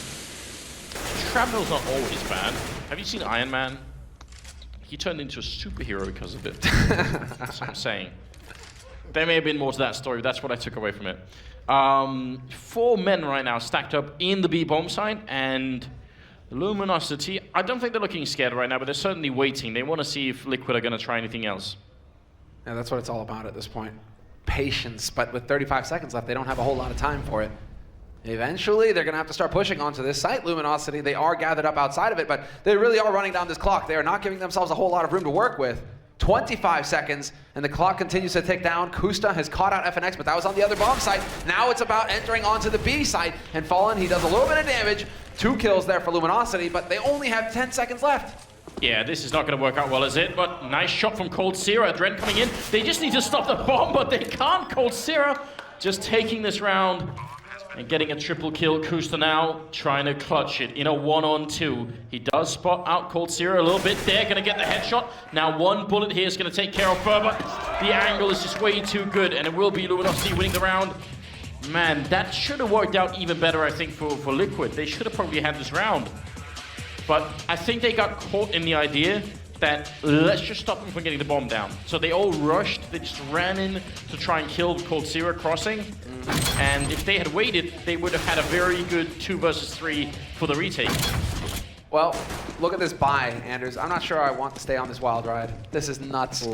[SPEAKER 1] Shrapnel's not always bad. Have you seen Iron Man? He turned into a superhero because of it. That's what I'm saying. There may have been more to that story, but that's what I took away from it. 4 men right now stacked up in the B-bomb site, and Luminosity, I don't think they're looking scared right now, but they're certainly waiting. They want to see if Liquid are going to try anything else.
[SPEAKER 2] Yeah, that's what it's all about at this point. Patience, but with 35 seconds left, they don't have a whole lot of time for it. Eventually, they're going to have to start pushing onto this site, Luminosity. They are gathered up outside of it, but they really are running down this clock. They are not giving themselves a whole lot of room to work with. 25 seconds, and the clock continues to tick down. Kusta has caught out FNX, but that was on the other bomb site. Now it's about entering onto the B site, and Fallen, he does a little bit of damage. 2 kills there for Luminosity, but they only have 10 seconds left.
[SPEAKER 1] Yeah, this is not going to work out well, is it? But nice shot from Cold Zero. Adren coming in. They just need to stop the bomb, but they can't. Cold Zero just taking this round And getting a triple kill. Kusta now trying to clutch it in a 1-on-2. He does spot out Cold Zero a little bit there. Going to get the headshot. Now one bullet here is going to take care of Ferber. The angle is just way too good, and it will be Luminosity winning the round. Man, that should have worked out even better, I think, for Liquid. They should have probably had this round. But I think they got caught in the idea that let's just stop them from getting the bomb down. So they all rushed, they just ran in to try and kill Cold Zero crossing. And if they had waited, they would have had a very good 2 versus 3 for the retake.
[SPEAKER 2] Well, look at this buy, Anders. I'm not sure I want to stay on this wild ride. This is nuts.
[SPEAKER 1] Ooh.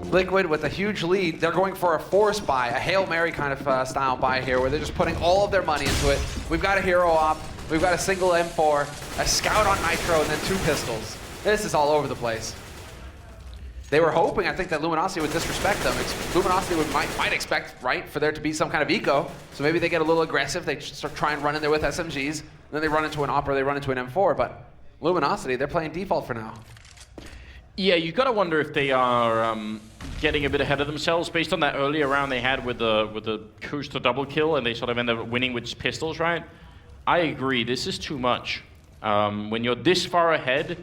[SPEAKER 2] Liquid with a huge lead. They're going for a force buy, a Hail Mary kind of style buy here, where they're just putting all of their money into it. We've got a hero op, we've got a single M4, a scout on Nitro, and then 2 pistols. This is all over the place. They were hoping, I think, that Luminosity would disrespect them. Luminosity might expect, right, for there to be some kind of eco. So maybe they get a little aggressive. They start trying to run in there with SMGs. And then they run into an op or they run into an M4. But Luminosity, they're playing default for now.
[SPEAKER 1] Yeah, you gotta wonder if they are getting a bit ahead of themselves based on that earlier round they had with the Kusta double kill, and they sort of end up winning with pistols, right? I agree. This is too much. When you're this far ahead,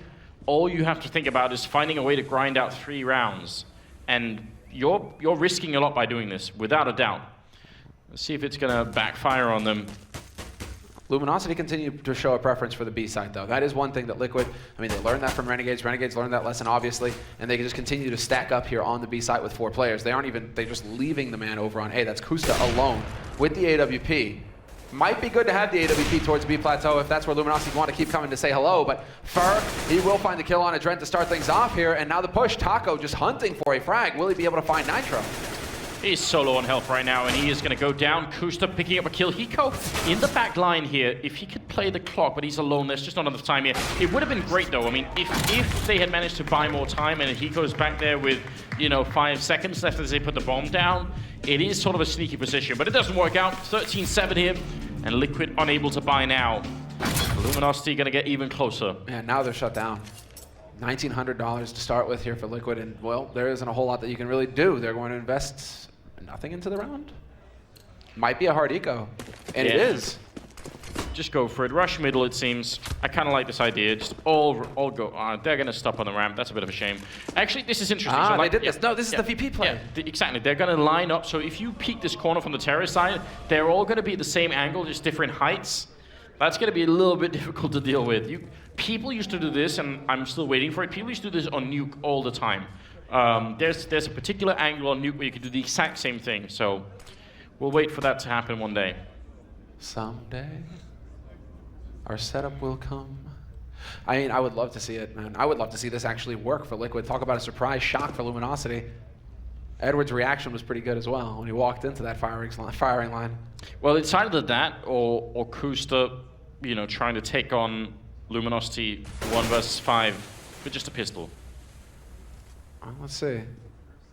[SPEAKER 1] all you have to think about is finding a way to grind out 3 rounds. And you're risking a lot by doing this, without a doubt. Let's see if it's going to backfire on them.
[SPEAKER 2] Luminosity continue to show a preference for the B side, though. That is one thing that Liquid, I mean, they learned that from Renegades. Renegades learned that lesson, obviously, and they can just continue to stack up here on the B side with 4 players. They're just leaving the man over on A. That's Kusta alone with the AWP. Might be good to have the AWP towards B plateau if that's where Luminosity want to keep coming to say hello, but Fur, he will find the kill on Adrent to start things off here, and now the push, Taco just hunting for a frag. Will he be able to find Nitro?
[SPEAKER 1] He's solo on health right now, and he is going to go down. Kusta picking up a kill. Hiko in the back line here. If he could play the clock, but he's alone, there's just not enough time here. It would have been great, though. I mean, if they had managed to buy more time, and Hiko's back there with, 5 seconds left as they put the bomb down, it is sort of a sneaky position, but it doesn't work out. 13-7 here, and Liquid unable to buy now. Luminosity going to get even closer.
[SPEAKER 2] Man, now they're shut down. $1,900 to start with here for Liquid, and, well, there isn't a whole lot that you can really do. They're going to invest nothing into the round. Might be a hard eco, and it is.
[SPEAKER 1] Just go for it. Rush middle, it seems. I kind of like this idea. Just all go. They're going to stop on the ramp. That's a bit of a shame. Actually, this is interesting.
[SPEAKER 2] So they did this. No, this is the VP play.
[SPEAKER 1] Yeah, exactly. They're going to line up. So if you peek this corner from the terrace side, they're all going to be the same angle, just different heights. That's going to be a little bit difficult to deal with. People used to do this, and I'm still waiting for it. People used to do this on Nuke all the time. There's a particular angle on Nuke where you can do the exact same thing. So we'll wait for that to happen one day.
[SPEAKER 2] Someday, our setup will come. I mean, I would love to see it, man. I would love to see this actually work for Liquid. Talk about a surprise shock for Luminosity. Edward's reaction was pretty good as well when he walked into that firing line.
[SPEAKER 1] Well, it's either that or Kusta, trying to take on Luminosity 1 versus 5 with just a pistol.
[SPEAKER 2] Let's see.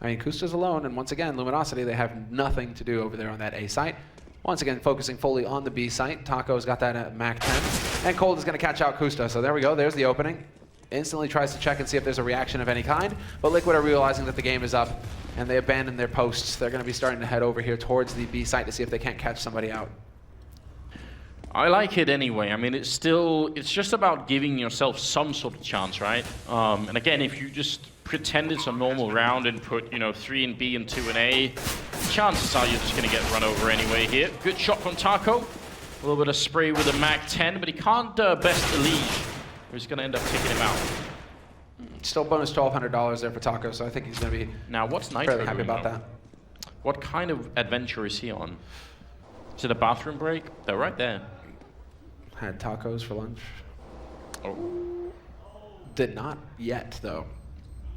[SPEAKER 2] I mean, Kusta's alone, and once again, Luminosity, they have nothing to do over there on that A site. Once again, focusing fully on the B site. Taco's got that at Mac 10. And Cold is going to catch out Kusta. So there we go. There's the opening. Instantly tries to check and see if there's a reaction of any kind. But Liquid are realizing that the game is up, and they abandon their posts. They're going to be starting to head over here towards the B site to see if they can't catch somebody out.
[SPEAKER 1] I like it anyway. I mean, it's just about giving yourself some sort of chance, right? And again, if you just pretend it's a normal round and put, 3 in B and 2 in A, chances are you're just going to get run over anyway here. Good shot from Taco. A little bit of spray with a Mac 10, but he can't best ELEAGUE. He's going to end up taking him out.
[SPEAKER 2] Still bonus $1,200 there for Taco, so I think he's going to be
[SPEAKER 1] now, what's Nitro
[SPEAKER 2] fairly happy
[SPEAKER 1] doing,
[SPEAKER 2] about
[SPEAKER 1] though?
[SPEAKER 2] that.
[SPEAKER 1] What kind of adventure is he on? Is it a bathroom break? They're right there.
[SPEAKER 2] Had tacos for lunch.
[SPEAKER 1] Oh.
[SPEAKER 2] Did not yet, though.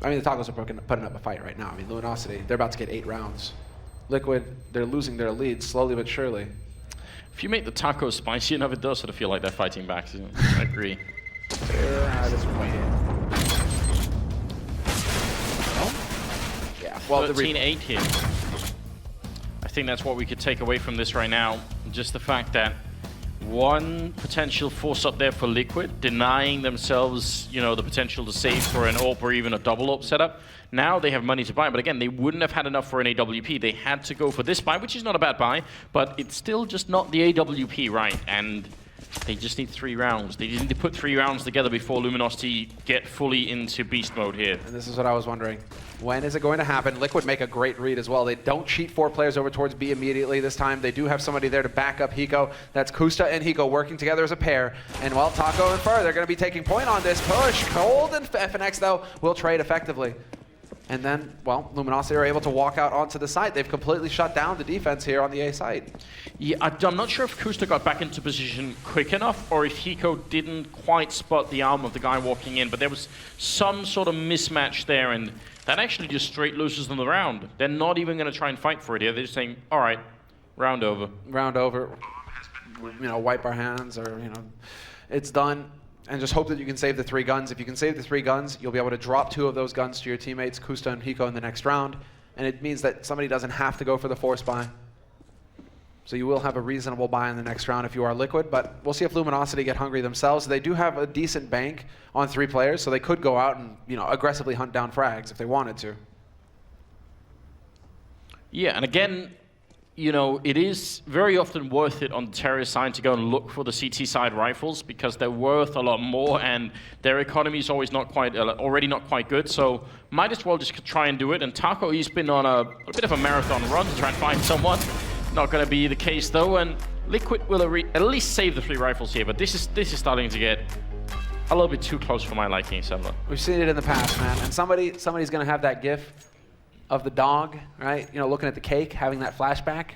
[SPEAKER 2] I mean, the Tacos are putting up a fight right now. I mean, Luminosity, they're about to get 8 rounds. Liquid, they're losing their lead slowly but surely.
[SPEAKER 1] If you make the tacos spicy enough, it does sort of feel like they're fighting back. So I agree.
[SPEAKER 2] Just waiting. Oh? Yeah. Well,
[SPEAKER 1] 13-8 here. I think that's what we could take away from this right now. Just the fact that one potential force up there for Liquid, denying themselves, you know, the potential to save for an AWP or even a double AWP setup. Now they have money to buy, but again, they wouldn't have had enough for an AWP. They had to go for this buy, which is not a bad buy, but it's still just not the AWP, right? And they just need 3 rounds. They need to put 3 rounds together before Luminosity get fully into beast mode here.
[SPEAKER 2] And this is what I was wondering. When is it going to happen? Liquid make a great read as well. They don't cheat 4 players over towards B immediately this time. They do have somebody there to back up Hiko. That's Kusta and Hiko working together as a pair. And well, Taco and Fur, they're going to be taking point on this push. Cold and FNX, though, will trade effectively. And then, well, Luminosity are able to walk out onto the site. They've completely shut down the defense here on the A site.
[SPEAKER 1] Yeah, I'm not sure if Kusta got back into position quick enough or if Hiko didn't quite spot the arm of the guy walking in, but there was some sort of mismatch there, and that actually just straight loses them the round. They're not even going to try and fight for it here. They're just saying, all right, round over.
[SPEAKER 2] Round over. You know, wipe our hands, or, you know, it's done. And just hope that you can save the 3 guns. If you can save the 3 guns, you'll be able to drop 2 of those guns to your teammates, Kusta and Hiko, in the next round. And it means that somebody doesn't have to go for the force buy. So you will have a reasonable buy in the next round if you are Liquid, but we'll see if Luminosity get hungry themselves. They do have a decent bank on 3 players, so they could go out and, you know, aggressively hunt down frags if they wanted to.
[SPEAKER 1] Yeah, and again, you know, it is very often worth it on the terrorist side to go and look for the CT side rifles because they're worth a lot more and their economy is always not quite, already not quite good. So might as well just try and do it. And Taco, he's been on a bit of a marathon run to try and find someone. Not going to be the case though. And Liquid will at least save the 3 rifles here. But this is starting to get a little bit too close for my liking, Semler.
[SPEAKER 2] We've seen it in the past, man. And somebody's going to have that gif of the dog, right? You know, looking at the cake, having that flashback.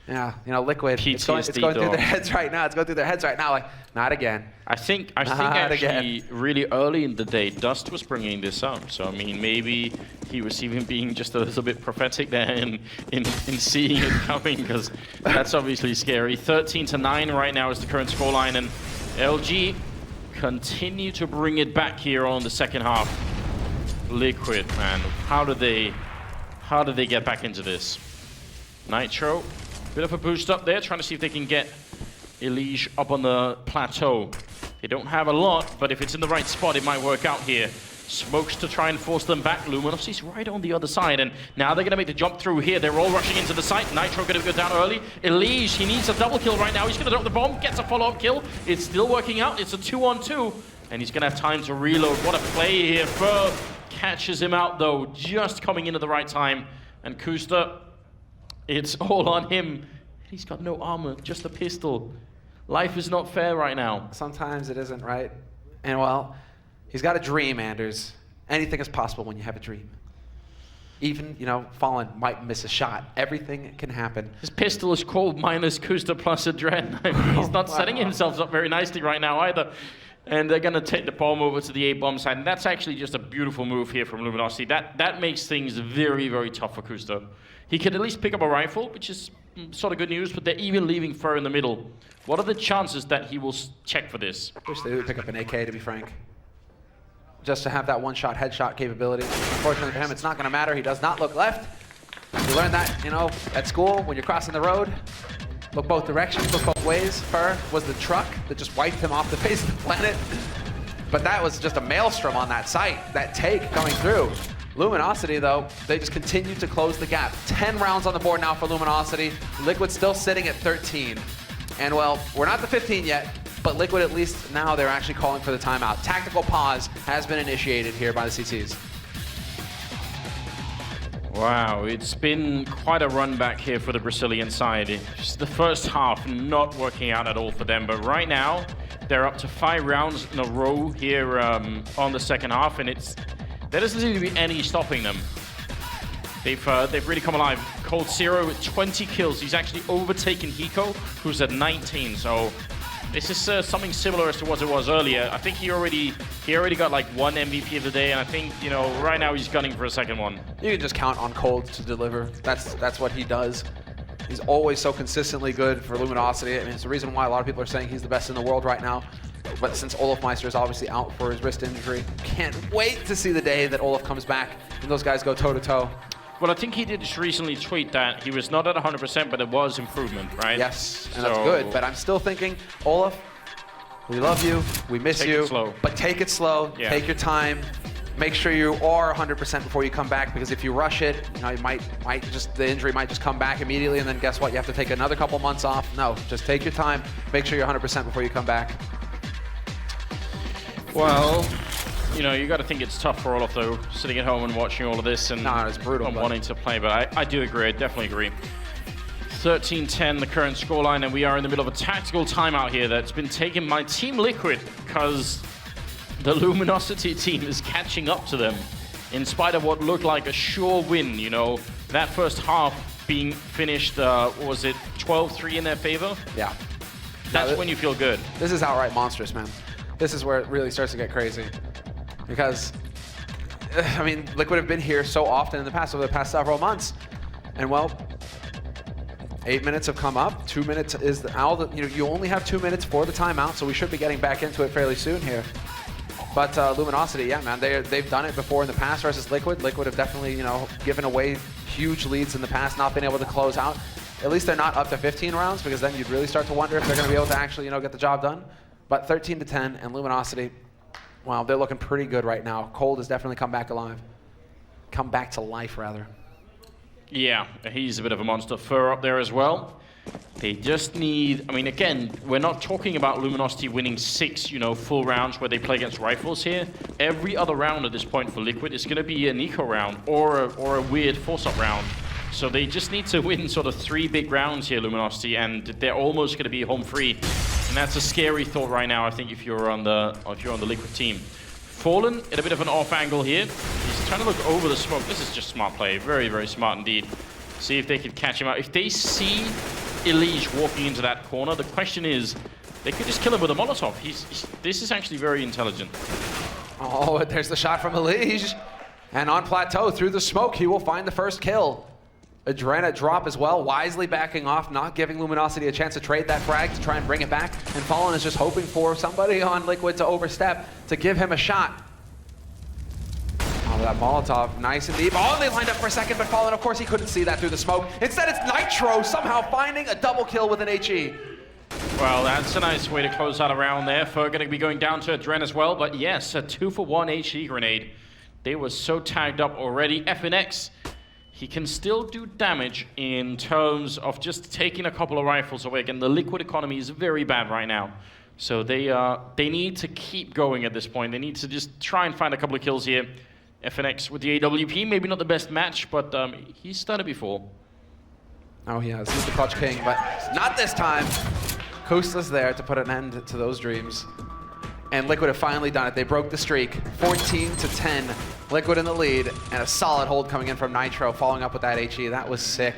[SPEAKER 2] Yeah, you know, Liquid. It's going through their heads right now. It's going through their heads right now. Like, not again.
[SPEAKER 1] I think actually really early in the day, Dust was bringing this up. So I mean, maybe he was even being just a little bit prophetic there in seeing it coming, because that's obviously scary. 13-9 right now is the current scoreline, and LG continue to bring it back here on the second half. Liquid, man, how do they get back into this? Nitro, bit of a boost up there, trying to see if they can get ELEAGUE up on the plateau. They don't have a lot, but if it's in the right spot, it might work out here. Smokes to try and force them back. Luminosity's right on the other side, and now they're going to make the jump through here. They're all rushing into the site. Nitro going to go down early. ELEAGUE, he needs a double kill right now. He's going to drop the bomb, gets a follow-up kill. It's still working out. It's a 2-on-2, and he's going to have time to reload. What a play here. Fur catches him out, though, just coming in at the right time. And Kusta, it's all on him. He's got no armor, just a pistol. Life is not fair right now.
[SPEAKER 2] Sometimes it isn't, right? And well, he's got a dream, Anders. Anything is possible when you have a dream. Even, you know, Fallen might miss a shot. Everything can happen.
[SPEAKER 1] His pistol is called minus Kusta plus a Dread. I mean, he's not setting himself up very nicely right now either. And they're going to take the bomb over to the A-bomb side. And that's actually just a beautiful move here from Luminosity. That makes things very, very tough for Kusta. He could at least pick up a rifle, which is sort of good news, but they're even leaving Fur in the middle. What are the chances that he will check for this?
[SPEAKER 2] Wish they would pick up an AK, to be frank. Just to have that one-shot headshot capability. Unfortunately for him, it's not going to matter. He does not look left. You learn that, you know, at school when you're crossing the road. Look both directions, look both ways. Fur was the truck that just wiped him off the face of the planet. But that was just a maelstrom on that site, that take coming through. Luminosity, though, they just continue to close the gap. 10 rounds on the board now for Luminosity. Liquid still sitting at 13. And, well, we're not the 15 yet, but Liquid, at least now, they're actually calling for the timeout. Tactical pause has been initiated here by the CTs.
[SPEAKER 1] Wow, it's been quite a run back here for the Brazilian side. It's the first half not working out at all for them, but right now, they're up to 5 rounds in a row here on the second half, and there doesn't seem to be any stopping them. They've really come alive. Cold Zero with 20 kills. He's actually overtaken Hiko, who's at 19. So this is something similar as to what it was earlier. I think he already got like 1 MVP of the day, and I think, you know, right now he's gunning for a second one.
[SPEAKER 2] You can just count on Cold to deliver. That's what he does. He's always so consistently good for Luminosity. I mean, it's the reason why a lot of people are saying he's the best in the world right now. But since Olaf Meister is obviously out for his wrist injury, can't wait to see the day that Olaf comes back and those guys go toe-to-toe.
[SPEAKER 1] Well, I think he did just recently tweet that he was not at 100%, but it was improvement, right?
[SPEAKER 2] Yes, and that's good. But I'm still thinking, Olaf, we love you, we miss
[SPEAKER 1] Take
[SPEAKER 2] you,
[SPEAKER 1] it slow.
[SPEAKER 2] but take it slow, take your time. Make sure you are 100% before you come back, because if you rush it, you know, it might just, the injury might just come back immediately, and then guess what? You have to take another couple months off. No, just take your time. Make sure you're 100% before you come back.
[SPEAKER 1] Well, you know, you got to think it's tough for Olaf, though, sitting at home and watching all of this and
[SPEAKER 2] it's brutal,
[SPEAKER 1] wanting to play. But I do agree. I definitely agree. 13-10, the current scoreline, and we are in the middle of a tactical timeout here that's been taken by Team Liquid because the Luminosity team is catching up to them in spite of what looked like a sure win. You know, that first half being finished, was it 12-3 in their favor?
[SPEAKER 2] Yeah.
[SPEAKER 1] That's when you feel good.
[SPEAKER 2] This is outright monstrous, man. This is where it really starts to get crazy. Because, I mean, Liquid have been here so often in the past, over the past several months. And well, 8 minutes have come up. 2 minutes is you only have 2 minutes for the timeout, so we should be getting back into it fairly soon here. But Luminosity, yeah, man, they've done it before in the past versus Liquid. Liquid have definitely, you know, given away huge leads in the past, not been able to close out. At least they're not up to 15 rounds, because then you'd really start to wonder if they're going to be able to actually, you know, get the job done. But 13-10, and Luminosity, wow, they're looking pretty good right now. Cold has definitely come back alive. Come back to life, rather.
[SPEAKER 1] Yeah, he's a bit of a monster. Fur up there as well. They just need, I mean, again, we're not talking about Luminosity winning 6, you know, full rounds where they play against rifles here. Every other round at this point for Liquid is going to be an eco round or a weird force-up round. So they just need to win sort of 3 big rounds here, Luminosity, and they're almost going to be home free. And that's a scary thought right now, I think, if you're on the Liquid team. Fallen at a bit of an off angle here. He's trying to look over the smoke. This is just smart play. Very, very smart indeed. See if they can catch him out. If they see ELEAGUE walking into that corner, the question is, they could just kill him with a Molotov. This is actually very intelligent.
[SPEAKER 2] Oh, there's the shot from ELEAGUE. And on Plateau, through the smoke, he will find the first kill. Adrena drop as well, wisely backing off, not giving Luminosity a chance to trade that frag to try and bring it back. And Fallen is just hoping for somebody on Liquid to overstep to give him a shot. Oh, that Molotov, nice and deep. Oh, they lined up for a second, but Fallen, of course, he couldn't see that through the smoke. Instead, it's Nitro somehow finding a double kill with an HE.
[SPEAKER 1] Well, that's a nice way to close out a round there. Fur going to be going down to Adren as well, but yes, a 2-for-1 HE grenade. They were so tagged up already. FNX, he can still do damage in terms of just taking a couple of rifles away. Again, the Liquid economy is very bad right now. So they need to keep going at this point. They need to just try and find a couple of kills here. FNX with the AWP, maybe not the best match, but he's done it before.
[SPEAKER 2] Oh, he has. He's the clutch king, but not this time. Kusla's there to put an end to those dreams. And Liquid have finally done it. They broke the streak. 14-10. Liquid in the lead, and a solid hold coming in from Nitro, following up with that HE. That was sick.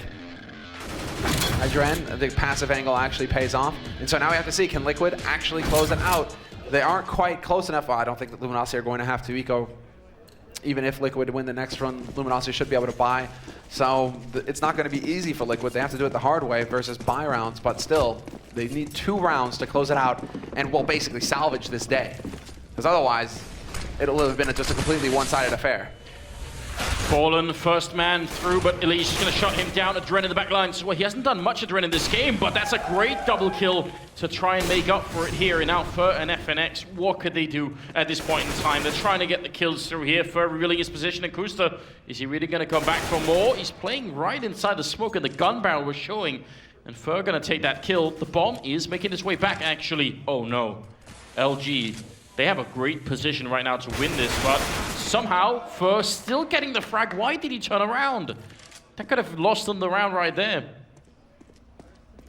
[SPEAKER 2] Adren, the passive angle actually pays off. And so now we have to see, can Liquid actually close it out? They aren't quite close enough. Well, I don't think that Luminosity are going to have to eco. Even if Liquid win the next run, Luminosity should be able to buy. So it's not going to be easy for Liquid. They have to do it the hard way versus buy rounds, but still, they need 2 rounds to close it out and will basically salvage this day. Because otherwise, it'll have been just a completely one-sided affair.
[SPEAKER 1] Fallen, first man through, but ELEAGUE is going to shut him down. Adren in the back line. So, well, he hasn't done much Adren in this game, but that's a great double kill to try and make up for it here. And now Fur and FNX, what could they do at this point in time? They're trying to get the kills through here. Fur revealing his position, and Kusta, is he really going to come back for more? He's playing right inside the smoke, and the gun barrel was showing. And Fur going to take that kill. The bomb is making its way back, actually. Oh, no. LG. They have a great position right now to win this, but somehow Fur still getting the frag. Why did he turn around? That could have lost them the round right there.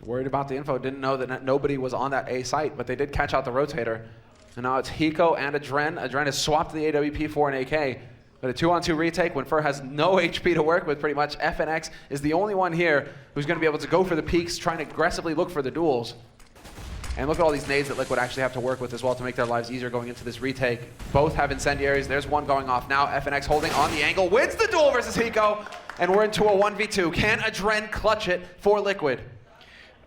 [SPEAKER 2] Worried about the info, didn't know that nobody was on that A site, but they did catch out the rotator. And now it's Hiko and Adren. Adren has swapped the AWP for an AK. But a 2-on-2 retake when Fur has no HP to work with pretty much. FNX is the only one here who's going to be able to go for the peaks, trying to aggressively look for the duels. And look at all these nades that Liquid actually have to work with as well to make their lives easier going into this retake. Both have incendiaries. There's one going off now. FNX holding on the angle, wins the duel versus Hiko. And we're into a 1v2. Can Adren clutch it for Liquid?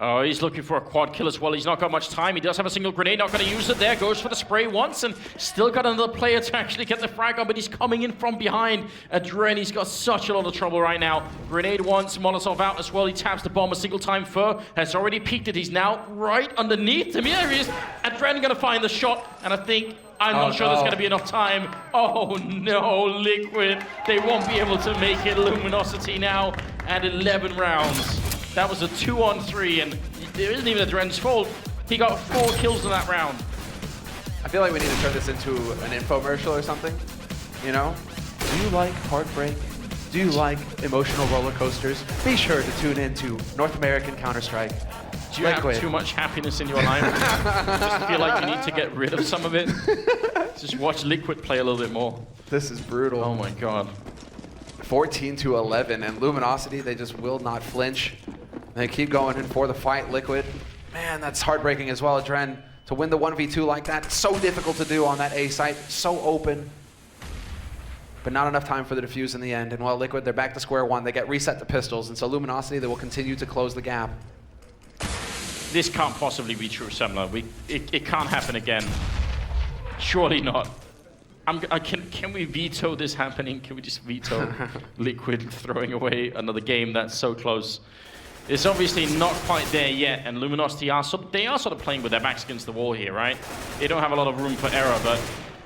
[SPEAKER 1] Oh, he's looking for a quad kill as well. He's not got much time. He does have a single grenade, not going to use it there. Goes for the spray once and still got another player to actually get the frag on, but he's coming in from behind. Adren, he's got such a lot of trouble right now. Grenade once, Molotov out as well. He taps the bomb a single time. Fur has already peeked it. He's now right underneath him. Here he is. Adren going to find the shot, and I think I'm not sure there's going to be enough time. Oh no, Liquid. They won't be able to make it. Luminosity now at 11 rounds. That was a 2-on-3, and it isn't even Adren's fault. He got 4 kills in that round.
[SPEAKER 2] I feel like we need to turn this into an infomercial or something, you know? Do you like heartbreak? Do you like emotional roller coasters? Be sure to tune in to North American Counter-Strike.
[SPEAKER 1] Do you have too much happiness in your life? Just feel like you need to get rid of some of it? Just watch Liquid play a little bit more.
[SPEAKER 2] This is brutal.
[SPEAKER 1] Oh my god.
[SPEAKER 2] 14-11, and Luminosity, they just will not flinch. They keep going in for the fight. Liquid, man, that's heartbreaking as well. Adren, to win the 1v2 like that, so difficult to do on that A site, so open. But not enough time for the defuse in the end. And while Liquid, they're back to square one. They get reset to pistols, and so Luminosity, they will continue to close the gap.
[SPEAKER 1] This can't possibly be true, Semler. It can't happen again. Surely not. Can we veto this happening? Can we just veto Liquid throwing away another game that's so close? It's obviously not quite there yet, and Luminosity are sort of playing with their backs against the wall here, right? They don't have a lot of room for error, but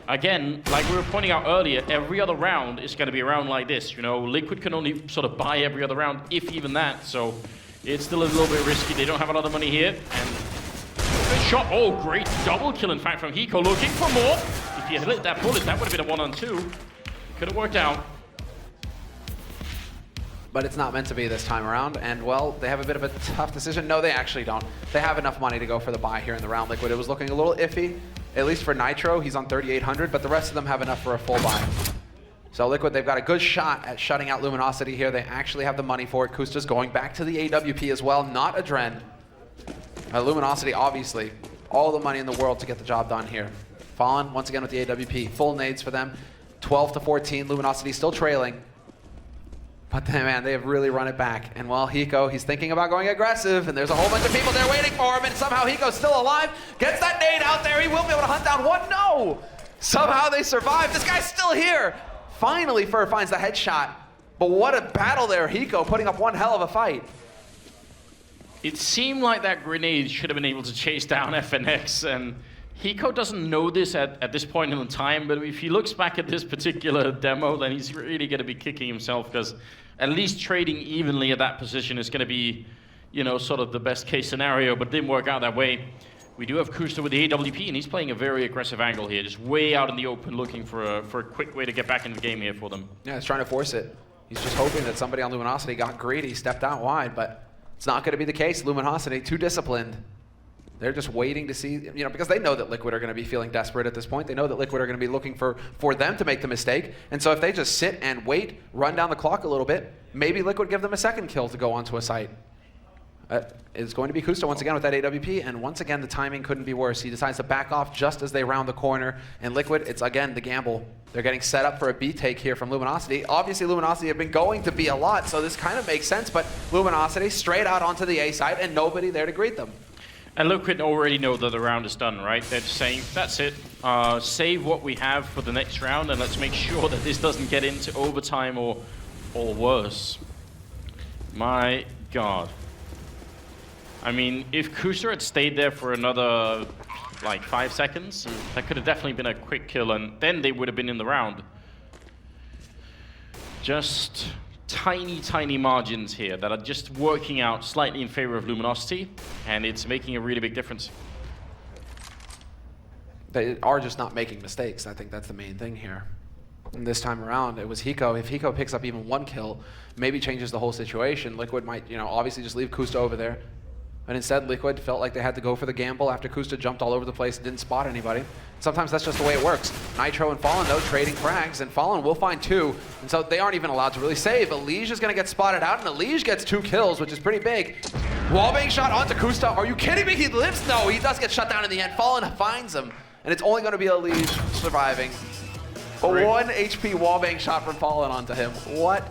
[SPEAKER 1] again, like we were pointing out earlier, every other round is going to be a round like this. You know, Liquid can only sort of buy every other round, if even that. So it's still a little bit risky. They don't have a lot of money here, and good shot. Oh, great double kill, in fact, from Hiko, looking for more. If he had lit that bullet, that would have been a 1-on-2. Could have worked out.
[SPEAKER 2] But it's not meant to be this time around, and well, they have a bit of a tough decision. No, they actually don't. They have enough money to go for the buy here in the round. Liquid, it was looking a little iffy, at least for Nitro. He's on 3,800, but the rest of them have enough for a full buy. So Liquid, they've got a good shot at shutting out Luminosity here. They actually have the money for it. Kusta's going back to the AWP as well, not Adren. Luminosity, obviously, all the money in the world to get the job done here. Fallen, once again with the AWP. Full nades for them. 12-14, Luminosity still trailing. But then, man, they have really run it back. And while Hiko, he's thinking about going aggressive, and there's a whole bunch of people there waiting for him, and somehow Hiko's still alive, gets that nade out there, he will be able to hunt down one. No! Somehow they survive. This guy's still here. Finally, Fur finds the headshot. But what a battle there, Hiko putting up one hell of a fight.
[SPEAKER 1] It seemed like that grenade should have been able to chase down FNX, and Hiko doesn't know this at this point in time, but if he looks back at this particular demo, then he's really going to be kicking himself, because at least trading evenly at that position is going to be, you know, sort of the best case scenario, but didn't work out that way. We do have Kusta with the AWP, and he's playing a very aggressive angle here, just way out in the open, looking for a quick way to get back into the game here for them. Yeah,
[SPEAKER 2] he's trying to force it. He's just hoping that somebody on Luminosity got greedy, stepped out wide, but it's not going to be the case. Luminosity, too disciplined. They're just waiting to see, you know, because they know that Liquid are going to be feeling desperate at this point. They know that Liquid are going to be looking for them to make the mistake. And so if they just sit and wait, run down the clock a little bit, maybe Liquid give them a second kill to go onto a site. It's going to be Kusta once again with that AWP, and once again the timing couldn't be worse. He decides to back off just as they round the corner, and Liquid, it's again the gamble. They're getting set up for a B take here from Luminosity. Obviously Luminosity have been going to B a lot, so this kind of makes sense, but Luminosity straight out onto the A side and nobody there to greet them.
[SPEAKER 1] And Liquid already know that the round is done, right? They're just saying, that's it. Save what we have for the next round, and let's make sure that this doesn't get into overtime or worse. My God. I mean, if Kusta had stayed there for another, like, 5 seconds, that could have definitely been a quick kill, and then they would have been in the round. Just tiny, tiny margins here that are just working out slightly in favor of Luminosity, and it's making a really big difference.
[SPEAKER 2] They are just not making mistakes. I think that's the main thing here. And this time around, it was Hiko. If Hiko picks up even one kill, maybe changes the whole situation. Liquid might, you know, obviously just leave Kusta over there. But instead, Liquid felt like they had to go for the gamble after Kusta jumped all over the place and didn't spot anybody. Sometimes that's just the way it works. Nitro and Fallen, though, trading frags, and Fallen will find 2. And so they aren't even allowed to really save. ELEAGUE is going to get spotted out, and ELEAGUE gets 2 kills, which is pretty big. Wallbang shot onto Kusta. Are you kidding me? He lives? No, he does get shut down in the end. Fallen finds him, and it's only going to be ELEAGUE surviving. A 1 HP wallbang shot from Fallen onto him. What?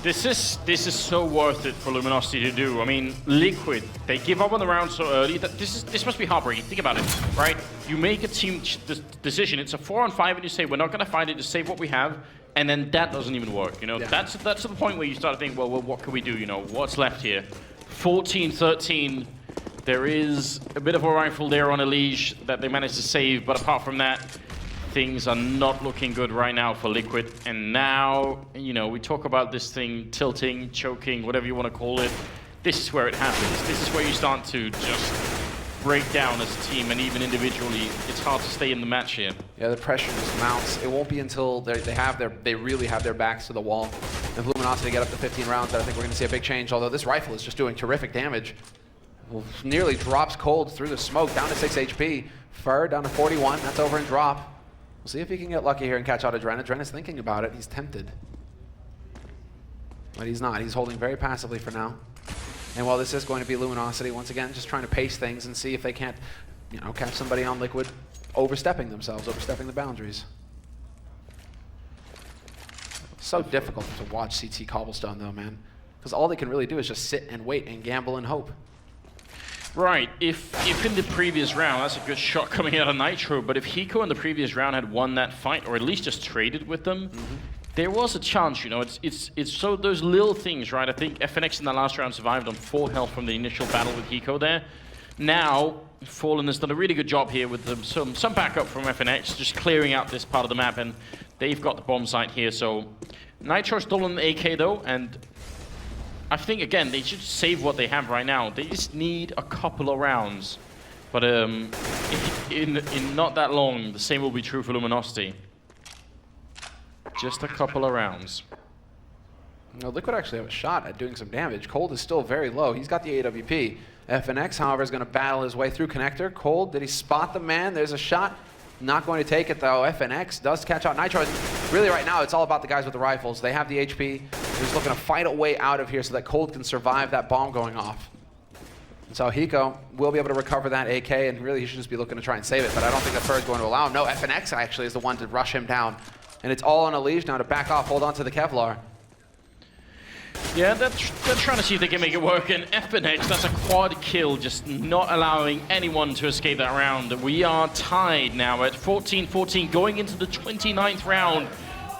[SPEAKER 1] This is so worth it for Luminosity to do. I mean, Liquid, they give up on the round so early that this must be heartbreaking. Think about it, right? You make a team decision. It's a 4-on-5, and you say we're not going to fight it to save what we have, and then that doesn't even work. You know, that's the point where you start to think, well, what can we do? You know, what's left here? 14-13. There is a bit of a rifle there on ELEAGUE that they managed to save, but apart from that, things are not looking good right now for Liquid. And now, you know, we talk about this thing tilting, choking, whatever you want to call it. This is where it happens. This is where you start to just break down as a team, and even individually, it's hard to stay in the match here.
[SPEAKER 2] Yeah, the pressure just mounts. It won't be until they really have their backs to the wall. If Luminosity get up to 15 rounds, I think we're going to see a big change, although this rifle is just doing terrific damage. Nearly drops Cold through the smoke, down to 6 HP. Fur down to 41, that's over and drop. We'll see if he can get lucky here and catch out Adren. Adren is thinking about it. He's tempted. But he's not. He's holding very passively for now. And while this is going to be Luminosity, once again, just trying to pace things and see if they can't, you know, catch somebody on Liquid overstepping themselves, overstepping the boundaries. So difficult to watch CT Cobblestone, though, man. Because all they can really do is just sit and wait and gamble and hope.
[SPEAKER 1] Right, if in the previous round, that's a good shot coming out of Nitro, but if Hiko in the previous round had won that fight, or at least just traded with them, there was a chance, you know. It's so those little things, right? I think FNX in the last round survived on 4 health from the initial battle with Hiko there. Now, Fallen has done a really good job here with some backup from FNX, just clearing out this part of the map, and they've got the bomb site here, so Nitro's still on the AK though, and I think, again, they should save what they have right now. They just need a couple of rounds. But in not that long, the same will be true for Luminosity. Just a couple of rounds.
[SPEAKER 2] No, Liquid actually have a shot at doing some damage. Cold is still very low. He's got the AWP. FNX, however, is going to battle his way through connector. Cold, did he spot the man? There's a shot. Not going to take it, though. FNX does catch out Nitro. Really, right now, it's all about the guys with the rifles. They have the HP. They're just looking to fight a way out of here so that Cold can survive that bomb going off. And so Hiko will be able to recover that AK, and really he should just be looking to try and save it, but I don't think the Fur is going to allow him. No, FNX actually is the one to rush him down. And it's all on ELEAGUE now to back off, hold on to the Kevlar.
[SPEAKER 1] Yeah, they're trying to see if they can make it work, and FNX, that's a quad kill, just not allowing anyone to escape that round. We are tied now at 14-14, going into the 29th round.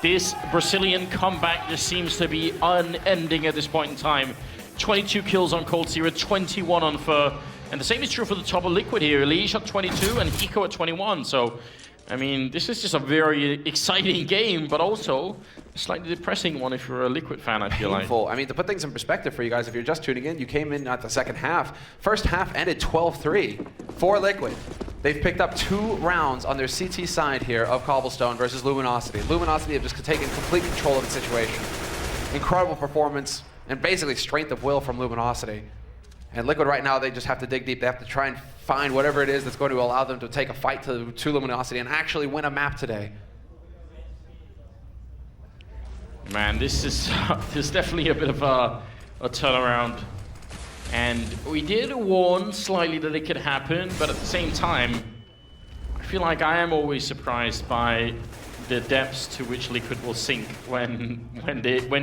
[SPEAKER 1] This Brazilian comeback just seems to be unending at this point in time. 22 kills on Cold Zero, 21 on Fur, and the same is true for the top of Liquid here. ELEAGUE at 22 and Hiko at 21, so I mean, this is just a very exciting game, but also a slightly depressing one if you're a Liquid fan, I feel
[SPEAKER 2] Painful.
[SPEAKER 1] like.
[SPEAKER 2] I mean, to put things in perspective for you guys, if you're just tuning in, you came in at the second half. First half ended 12-3 for Liquid. They've picked up 2 rounds on their CT side here of Cobblestone versus Luminosity. Luminosity have just taken complete control of the situation. Incredible performance and basically strength of will from Luminosity. And Liquid right now, they just have to dig deep. They have to try and find whatever it is that's going to allow them to take a fight to Luminosity and actually win a map today.
[SPEAKER 1] Man, this is definitely a bit of a turnaround. And we did warn slightly that it could happen, but at the same time, I feel like I am always surprised by the depths to which Liquid will sink when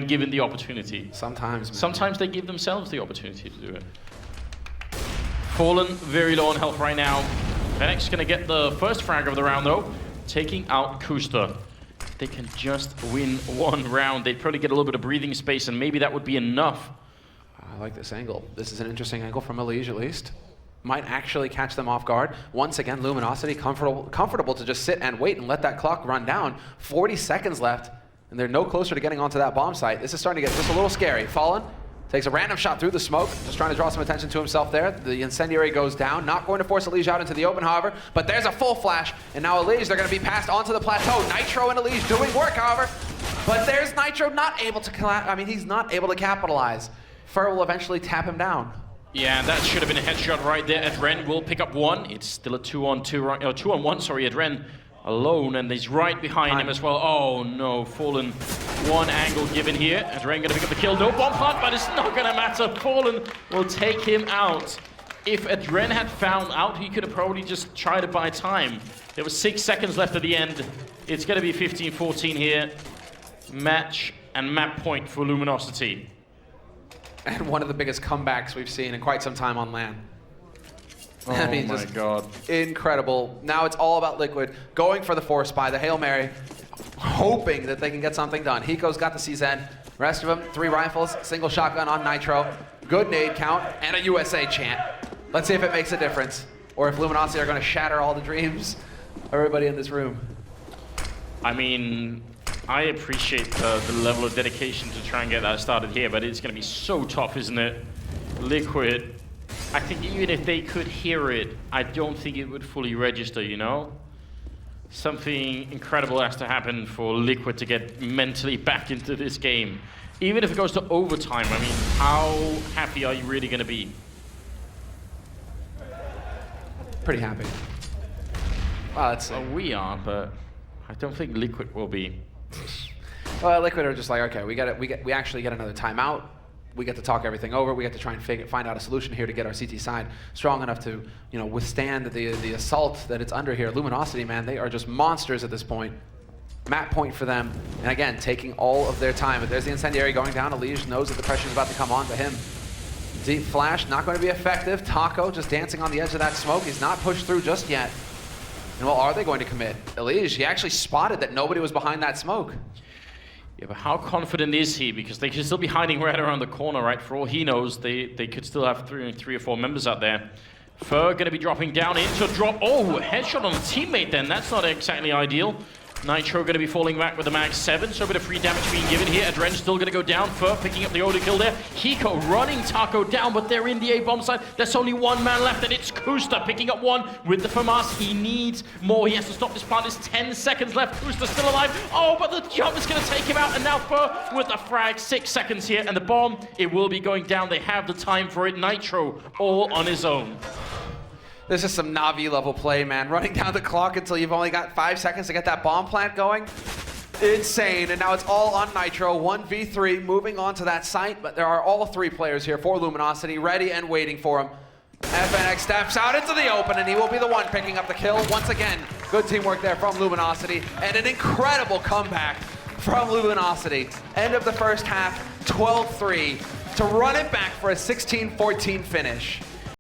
[SPEAKER 1] given the opportunity.
[SPEAKER 2] Sometimes, man.
[SPEAKER 1] Sometimes they give themselves the opportunity to do it. Fallen very low on health right now. FNX gonna get the first frag of the round though, taking out Kuster. They can just win 1 round. They'd probably get a little bit of breathing space, and maybe that would be enough.
[SPEAKER 2] I like this angle. This is an interesting angle from ELEAGUE at least. Might actually catch them off guard. Once again, Luminosity comfortable to just sit and wait and let that clock run down. 40 seconds left, and they're no closer to getting onto that bomb site. This is starting to get just a little scary. Fallen takes a random shot through the smoke, just trying to draw some attention to himself there. The incendiary goes down, not going to force ELEAGUE out into the open, however, but there's a full flash, and now ELEAGUE, they're going to be passed onto the plateau. Nitro and ELEAGUE doing work, however, but there's Nitro not able to, he's not able to capitalize. Fur will eventually tap him down.
[SPEAKER 1] Yeah, that should have been a headshot right there. Adren will pick up 1. It's still a 2-on-2, right? 2-on-1, sorry, Adren alone, and he's right behind him as well. Oh no, Fallen, 1 angle given here. Adren gonna pick up the kill. No bomb plant, but it's not gonna matter. Fallen will take him out. If Adren had found out, he could have probably just tried to buy time. There was 6 seconds left at the end. It's gonna be 15-14 here. Match and map point for Luminosity.
[SPEAKER 2] And one of the biggest comebacks we've seen in quite some time on LAN.
[SPEAKER 1] Oh
[SPEAKER 2] I mean,
[SPEAKER 1] my
[SPEAKER 2] just
[SPEAKER 1] god.
[SPEAKER 2] incredible. Now it's all about Liquid, going for the force buy, the Hail Mary, hoping that they can get something done. Hiko's got the CZ. Rest of them, 3 rifles, single shotgun on Nitro, good nade count, and a USA chant. Let's see if it makes a difference, or if Luminosity are going to shatter all the dreams of everybody in this room.
[SPEAKER 1] I mean, I appreciate the level of dedication to try and get that started here, but it's going to be so tough, isn't it? Liquid, I think even if they could hear it, I don't think it would fully register, you know? Something incredible has to happen for Liquid to get mentally back into this game. Even if it goes to overtime, I mean, how happy are you really going to be?
[SPEAKER 2] Pretty happy. Well, let's see.
[SPEAKER 1] Well, we are, but I don't think Liquid will be.
[SPEAKER 2] Well, Liquid are just like, okay, we actually get another timeout. We get to talk everything over. We get to try and find out a solution here to get our CT side strong enough to, you know, withstand the assault that it's under here. Luminosity, man, they are just monsters at this point. Map point for them, and again, taking all of their time. But there's the incendiary going down. ELEAGUE knows that the pressure is about to come on to him. Deep flash, not going to be effective. Taco just dancing on the edge of that smoke. He's not pushed through just yet. And well, are they going to commit? ELEAGUE, he actually spotted that nobody was behind that smoke.
[SPEAKER 1] Yeah, but how confident is he? Because they could still be hiding right around the corner, right? For all he knows, they could still have three or four members out there. Fur going to be dropping down into drop. Oh, headshot on a teammate then. That's not exactly ideal. Nitro going to be falling back with the mag 7, so a bit of free damage being given here. Adren still going to go down. Fur picking up the auto kill there. Hiko running Taco down, but they're in the A-bomb side. There's only one man left, and it's Kusta picking up one with the FAMAS. He needs more. He has to stop this plant. There's 10 seconds left. Kusta still alive. Oh, but the jump is going to take him out, and now Fur with the frag. 6 seconds here, and the bomb, it will be going down. They have the time for it. Nitro all on his own.
[SPEAKER 2] This is some Navi level play, man. Running down the clock until you've only got 5 seconds to get that bomb plant going. Insane, and now it's all on Nitro. 1v3, moving on to that site, but there are all 3 players here for Luminosity, ready and waiting for him. FNX steps out into the open, and he will be the one picking up the kill. Once again, good teamwork there from Luminosity, and an incredible comeback from Luminosity. End of the first half, 12-3, to run it back for a 16-14 finish.